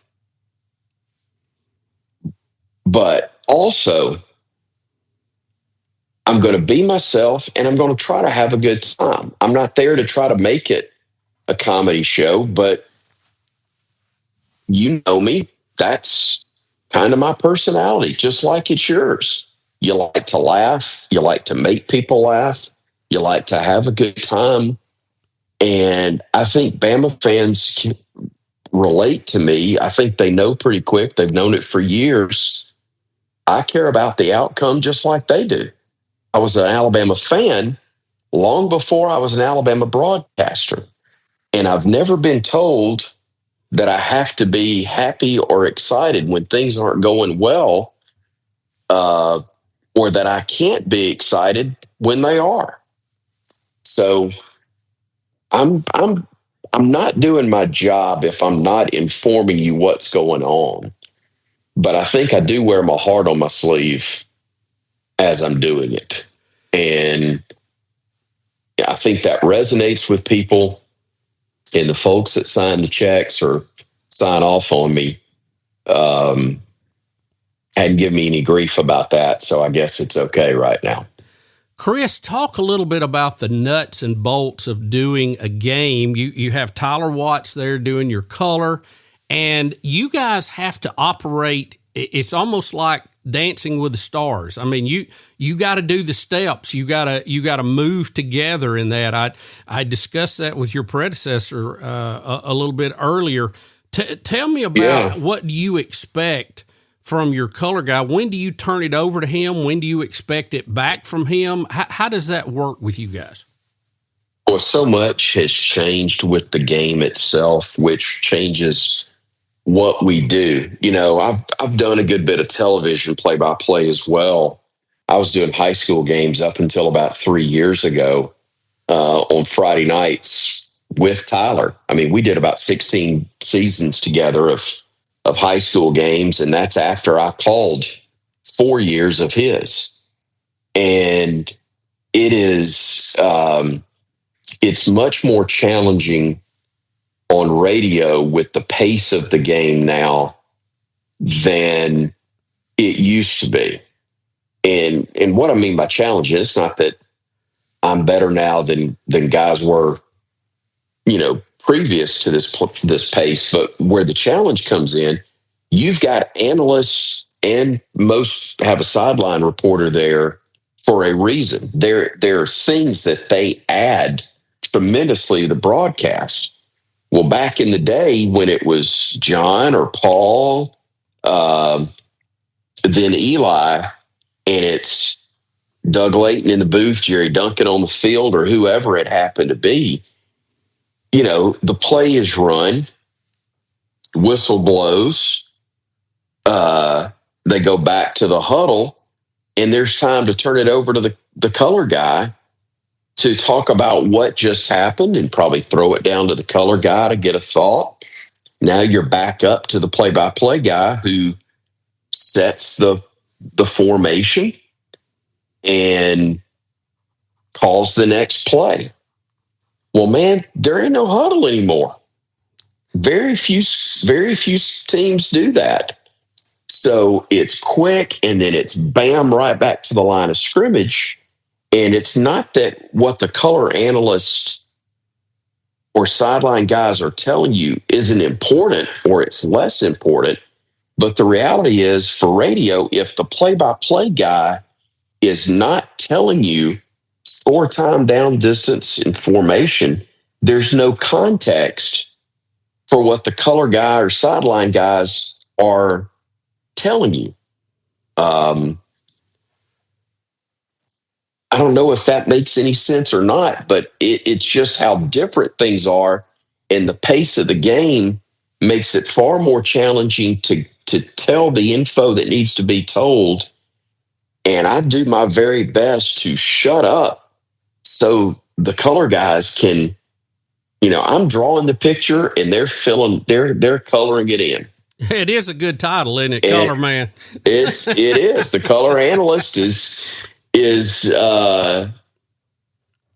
But also, I'm going to be myself and I'm going to try to have a good time. I'm not there to try to make it a comedy show, but you know me. That's kind of my personality, just like it's yours. You like to laugh. You like to make people laugh. You like to have a good time. And I think Bama fans can relate to me. I think they know pretty quick. They've known it for years. I care about the outcome just like they do. I was an Alabama fan long before I was an Alabama broadcaster. And I've never been told that I have to be happy or excited when things aren't going well, or that I can't be excited when they are. So I'm not doing my job if I'm not informing you what's going on. But I think I do wear my heart on my sleeve as I'm doing it. And I think that resonates with people, and the folks that sign the checks or sign off on me hadn't given me any grief about that. So I guess it's okay right now. Chris, talk a little bit about the nuts and bolts of doing a game. You have Tyler Watts there doing your color, and you guys have to operate. It's almost like Dancing with the Stars. I mean, you got to do the steps. You got to move together in that. I discussed that with your predecessor a little bit earlier. Tell me about what you expect from your color guy. When do you turn it over to him? When do you expect it back from him? How does that work with you guys? Well, so much has changed with the game itself, which changes what we do. You know, I've done a good bit of television play-by-play as well. I was doing high school games up until about 3 years ago on Friday nights with Tyler. I mean, we did about 16 seasons together of high school games, and that's after I called 4 years of his. And it is it's much more challenging on radio with the pace of the game now than it used to be. And what I mean by challenging, it's not that I'm better now than guys were, you know, previous to this pace, but where the challenge comes in, you've got analysts and most have a sideline reporter there for a reason. There are things that they add tremendously to the broadcast. Well, back in the day when it was John or Paul, then Eli, and it's Doug Layton in the booth, Jerry Duncan on the field, or whoever it happened to be, you know, the play is run, whistle blows, they go back to the huddle, and there's time to turn it over to the color guy to talk about what just happened and probably throw it down to the color guy to get a thought. Now you're back up to the play-by-play guy who sets the formation. and calls the next play. Well, man, there ain't no huddle anymore. Very few teams do that. So it's quick, and then it's bam, right back to the line of scrimmage. And it's not that what the color analysts or sideline guys are telling you isn't important or it's less important. But the reality is, for radio, if the play-by-play guy is not telling you score time, down, distance, and formation, there's no context for what the color guy or sideline guys are telling you. I don't know if that makes any sense or not, but it's just how different things are, and the pace of the game makes it far more challenging to tell the info that needs to be told. And I do my very best to shut up so the color guys can, I'm drawing the picture and they're coloring it in. It is a good title, isn't it, Color Man? It is. The color analyst is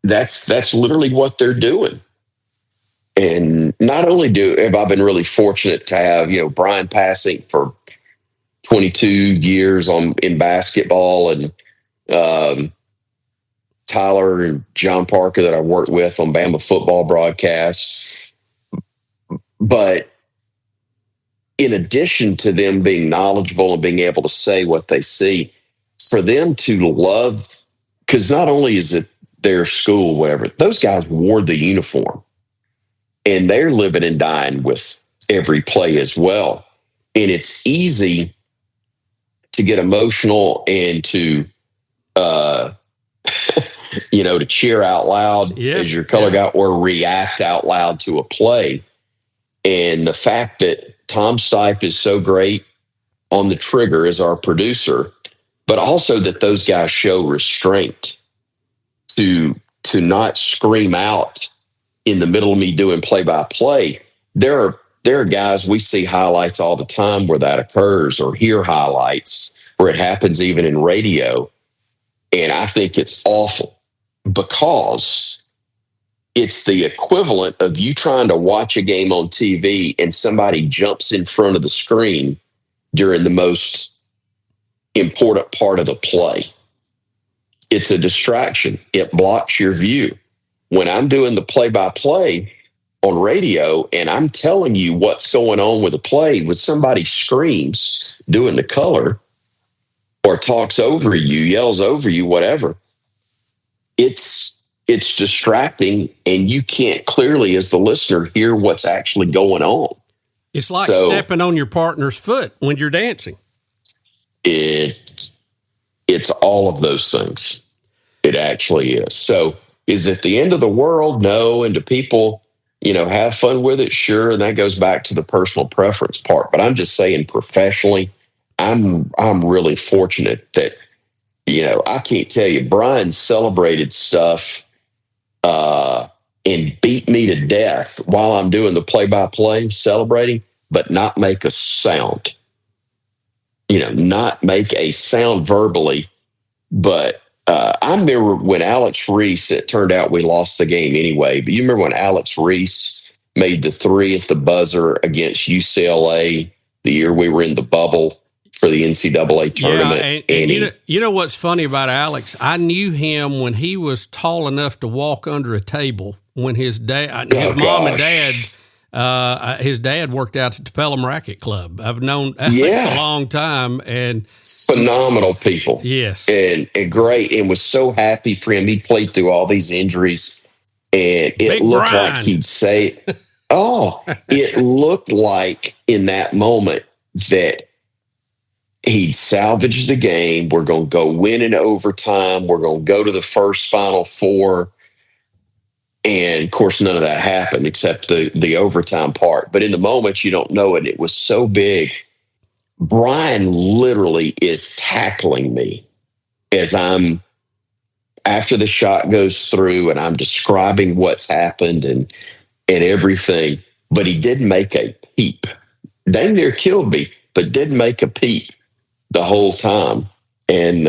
that's literally what they're doing. And not only have I been really fortunate to have, Brian Passing for 22 years in basketball, and Tyler and John Parker that I worked with on Bama football broadcasts. But in addition to them being knowledgeable and being able to say what they see, for them to love, because not only is it their school, whatever, those guys wore the uniform and they're living and dying with every play as well. And it's easy to get emotional and to, to cheer out loud as your color guy or react out loud to a play. And the fact that Tom Stipe is so great on the trigger as our producer, but also that those guys show restraint to not scream out in the middle of me doing play-by-play. There are guys, we see highlights all the time where that occurs, or hear highlights where it happens even in radio. And I think it's awful because it's the equivalent of you trying to watch a game on TV and somebody jumps in front of the screen during the most important part of the play. It's a distraction. It blocks your view. When I'm doing the play-by-play on radio and I'm telling you what's going on with the play, when somebody screams doing the color or talks over you, yells over you, whatever, it's distracting, and you can't clearly, as the listener, hear what's actually going on. It's like stepping on your partner's foot when you're dancing. It's all of those things. It actually is. So is it the end of the world? No. And do people, have fun with it? Sure. And that goes back to the personal preference part. But I'm just saying, professionally, I'm really fortunate that, I can't tell you, Brian celebrated stuff and beat me to death while I'm doing the play-by-play, celebrating, but not make a sound. Not make a sound verbally. But I remember when Alex Reese, it turned out we lost the game anyway, but you remember when Alex Reese made the 3 at the buzzer against UCLA the year we were in the bubble for the NCAA tournament? Yeah, and you know what's funny about Alex? I knew him when he was tall enough to walk under a table. When his mom and dad, his dad worked out at the Pelham Racket Club. I've known Alex a long time, and phenomenal people. Yes, and great, and was so happy for him. He played through all these injuries, and it looked Brian. like he'd say, it looked like in that moment that he'd salvaged the game. We're going to go win in overtime. We're going to go to the first Final Four. And, of course, none of that happened except the overtime part. But in the moment, you don't know it. It was so big. Brian literally is tackling me as I'm, after the shot goes through, and I'm describing what's happened and everything. But he didn't make a peep. Dang near killed me, but didn't make a peep the whole time. And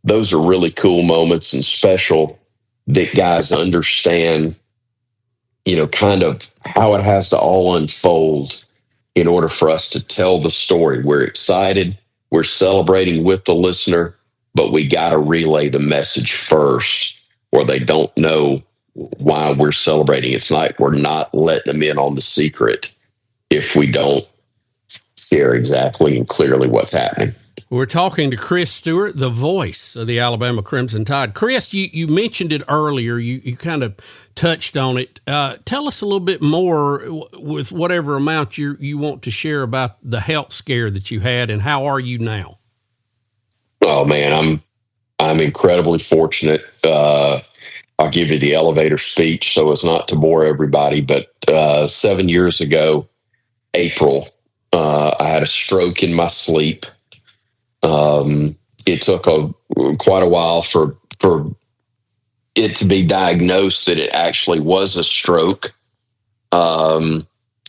those are really cool moments and special that guys understand, kind of how it has to all unfold in order for us to tell the story. We're excited, we're celebrating with the listener, but we got to relay the message first, or they don't know why we're celebrating. It's like we're not letting them in on the secret if we don't share exactly and clearly what's happening. We're talking to Chris Stewart, the voice of the Alabama Crimson Tide. Chris, you mentioned it earlier. You kind of touched on it. Tell us a little bit more with whatever amount you want to share about the health scare that you had, and how are you now? Oh man, I'm incredibly fortunate. I'll give you the elevator speech so as not to bore everybody. But 7 years ago, April, I had a stroke in my sleep. It took quite a while for it to be diagnosed that it actually was a stroke. And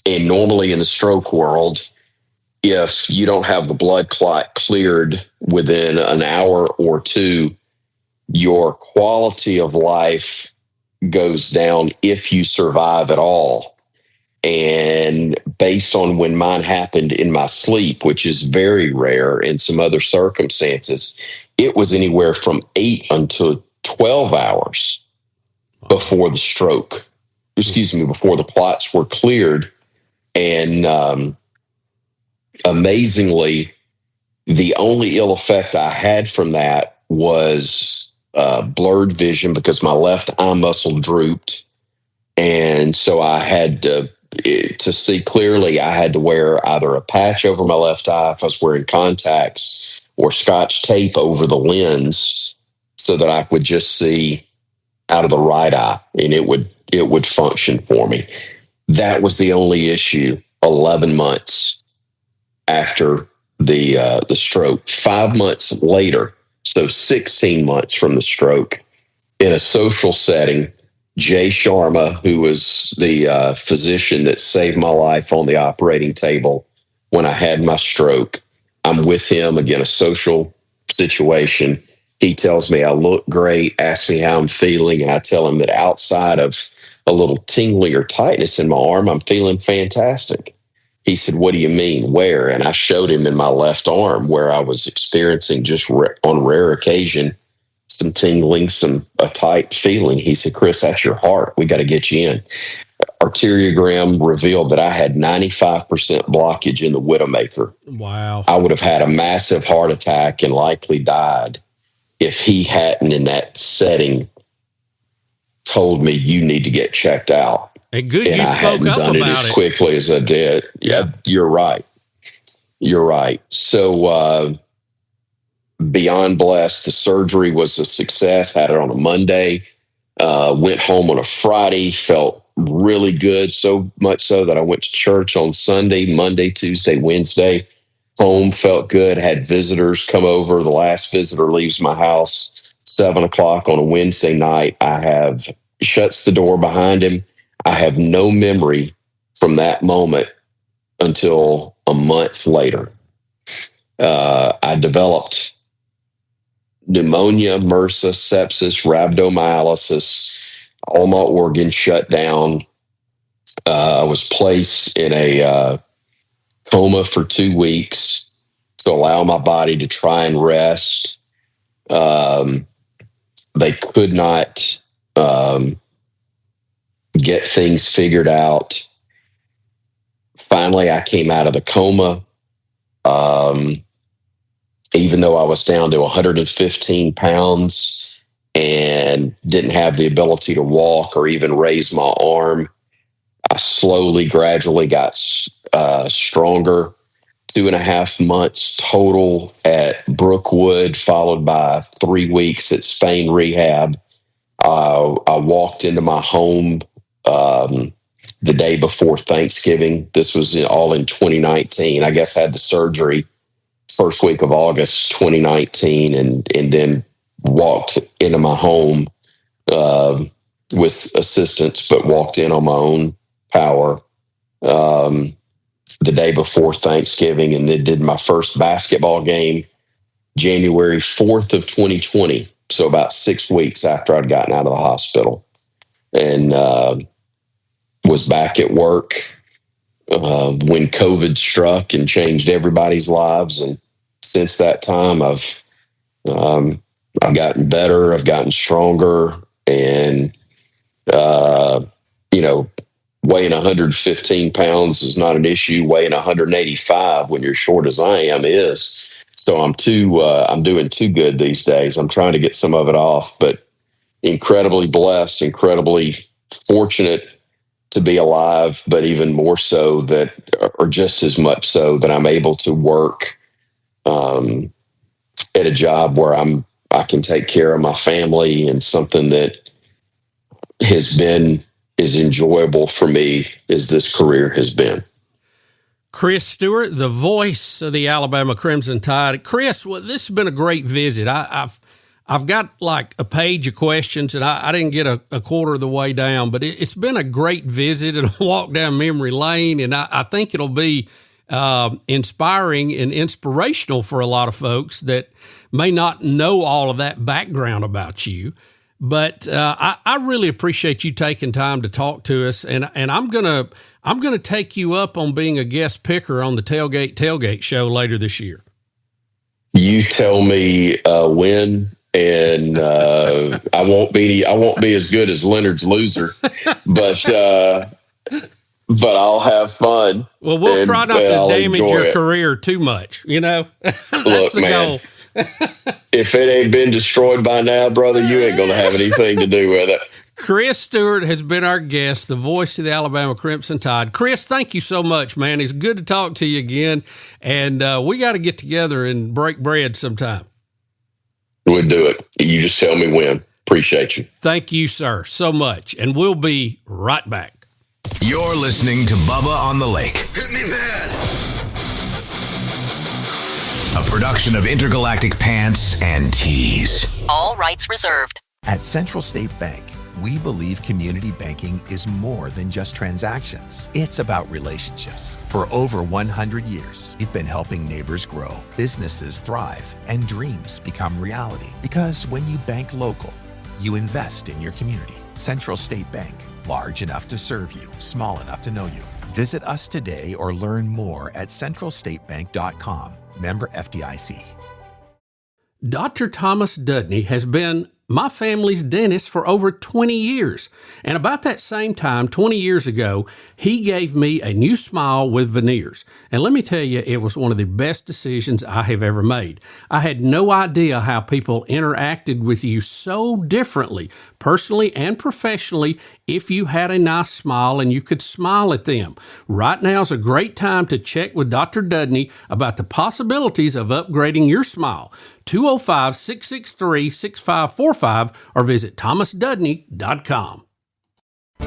normally in the stroke world, if you don't have the blood clot cleared within an hour or two, your quality of life goes down if you survive at all. And based on when mine happened in my sleep, which is very rare in some other circumstances, it was anywhere from 8 until 12 hours before the stroke. Before the clots were cleared. And amazingly, the only ill effect I had from that was blurred vision because my left eye muscle drooped. And so I had to see clearly, I had to wear either a patch over my left eye if I was wearing contacts, or Scotch tape over the lens so that I would just see out of the right eye, and it would function for me. That was the only issue 11 months after the stroke. 5 months later, so 16 months from the stroke, in a social setting, Jay Sharma, who was the physician that saved my life on the operating table when I had my stroke, I'm with him, again, a social situation. He tells me I look great, asks me how I'm feeling, and I tell him that outside of a little tingling or tightness in my arm, I'm feeling fantastic. He said, "What do you mean? Where?" And I showed him in my left arm where I was experiencing just on rare occasion some tingling, a tight feeling. He said, "Chris, that's your heart. We got to get you in." Arteriogram revealed that I had 95% blockage in the Widowmaker. Wow. I would have had a massive heart attack and likely died if he hadn't, in that setting, told me, "You need to get checked out." And good, and you I spoke hadn't up done it about as it quickly as I did. Yeah, you're right. You're right. So beyond blessed, the surgery was a success. Had it on a Monday. Went home on a Friday. Felt really good. So much so that I went to church on Sunday, Monday, Tuesday, Wednesday. Home, felt good. Had visitors come over. The last visitor leaves my house 7:00 on a Wednesday night. Shuts the door behind him. I have no memory from that moment until a month later. I developed pneumonia, MRSA, sepsis, rhabdomyolysis. All my organs shut down. I was placed in a coma for 2 weeks to allow my body to try and rest. They could not get things figured out. Finally, I came out of the coma. Even though I was down to 115 pounds and didn't have the ability to walk or even raise my arm, I slowly, gradually got stronger. 2.5 months total at Brookwood, followed by 3 weeks at Spain Rehab. I walked into my home the day before Thanksgiving. This was all in 2019. I guess I had the surgery first week of August 2019, and then walked into my home with assistance, but walked in on my own power the day before Thanksgiving, and then did my first basketball game January 4th of 2020. So about 6 weeks after I'd gotten out of the hospital, and was back at work when COVID struck and changed everybody's lives. And since that time, I've gotten better. I've gotten stronger, and weighing 115 pounds is not an issue. Weighing 185 when you're short as I am is. So I'm doing too good these days. I'm trying to get some of it off, but incredibly blessed, incredibly fortunate to be alive, but even more so that, or just as much so, that I'm able to work at a job where I can take care of my family, and something that has been as enjoyable for me as this career has been. Chris Stewart, the voice of the Alabama Crimson Tide. Chris, well, this has been a great visit. I've got like a page of questions, and I didn't get a quarter of the way down, but it's been a great visit and a walk down memory lane, and I think it'll be inspiring and inspirational for a lot of folks that may not know all of that background about you. But I really appreciate you taking time to talk to us, and I'm gonna take you up on being a guest picker on the Tailgate show later this year. You tell me when, and I won't be as good as Leonard's Loser, but I'll have fun. Well, we'll try not to damage your career too much. That's Look, the goal. If it ain't been destroyed by now, brother, you ain't going to have anything to do with it. Chris Stewart has been our guest, the voice of the Alabama Crimson Tide. Chris, thank you so much, man. It's good to talk to you again, and we got to get together and break bread sometime. We'll do it. You just tell me when. Appreciate you. Thank you, sir, so much, and we'll be right back. You're listening to Bubba on the Lake. Hit me bad. A production of Intergalactic Pants and Tees. All rights reserved. At Central State Bank, we believe community banking is more than just transactions. It's about relationships. For over 100 years, we've been helping neighbors grow, businesses thrive, and dreams become reality. Because when you bank local, you invest in your community. Central State Bank, large enough to serve you, small enough to know you. Visit us today or learn more at centralstatebank.com. Member FDIC. Dr. Thomas Dudney has been my family's dentist for over 20 years. And about that same time, 20 years ago, he gave me a new smile with veneers. And let me tell you, it was one of the best decisions I have ever made. I had no idea how people interacted with you so differently, personally and professionally, if you had a nice smile and you could smile at them. Right now is a great time to check with Dr. Dudney about the possibilities of upgrading your smile. 205-663-6545 or visit thomasdudney.com.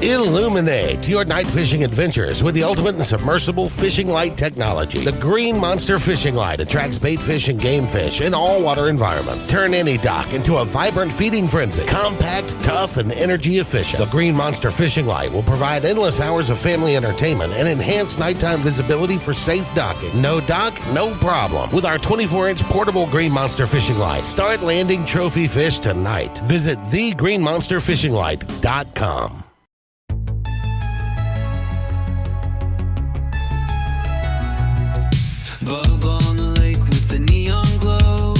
Illuminate your night fishing adventures with the ultimate in submersible fishing light technology. The Green Monster Fishing Light attracts bait fish and game fish in all water environments. Turn any dock into a vibrant feeding frenzy. Compact, tough, and energy efficient. The Green Monster Fishing Light will provide endless hours of family entertainment and enhanced nighttime visibility for safe docking. No dock, no problem. With our 24-inch portable Green Monster Fishing Light, start landing trophy fish tonight. Visit thegreenmonsterfishinglight.com. Bubba on the lake with the neon glow.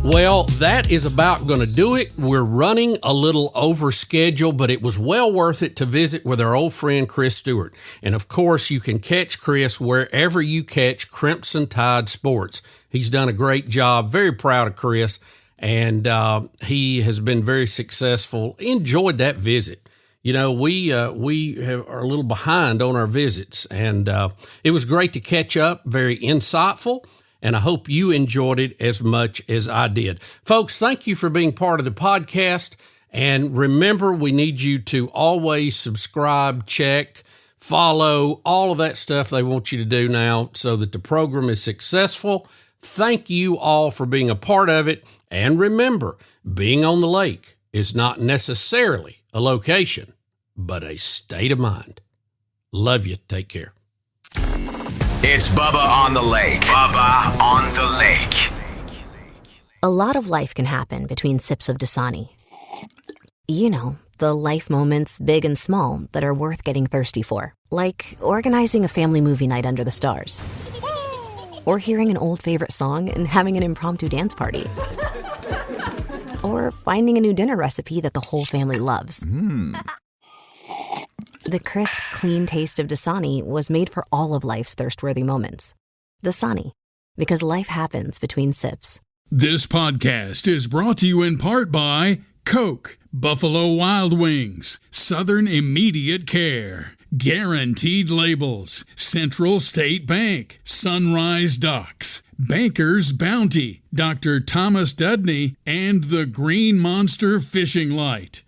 Well, that is about going to do it. We're running a little over schedule, but it was well worth it to visit with our old friend Chris Stewart. And of course, you can catch Chris wherever you catch Crimson Tide Sports. He's done a great job. Very proud of Chris, and he has been very successful. Enjoyed that visit. You know, we are a little behind on our visits, and it was great to catch up, very insightful, and I hope you enjoyed it as much as I did. Folks, thank you for being part of the podcast, and remember, we need you to always subscribe, check, follow, all of that stuff they want you to do now so that the program is successful. Thank you all for being a part of it, and remember, being on the lake is not necessarily a location, but a state of mind. Love you. Take care. It's Bubba on the Lake. Bubba on the Lake. A lot of life can happen between sips of Dasani. You know, the life moments, big and small, that are worth getting thirsty for. Like organizing a family movie night under the stars. Or hearing an old favorite song and having an impromptu dance party. Or finding a new dinner recipe that the whole family loves. The crisp, clean taste of Dasani was made for all of life's thirst-worthy moments. Dasani, because life happens between sips. This podcast is brought to you in part by Coke, Buffalo Wild Wings, Southern Immediate Care, Guaranteed Labels, Central State Bank, Sunrise Docks, Banker's Bounty, Dr. Thomas Dudney, and the Green Monster Fishing Light.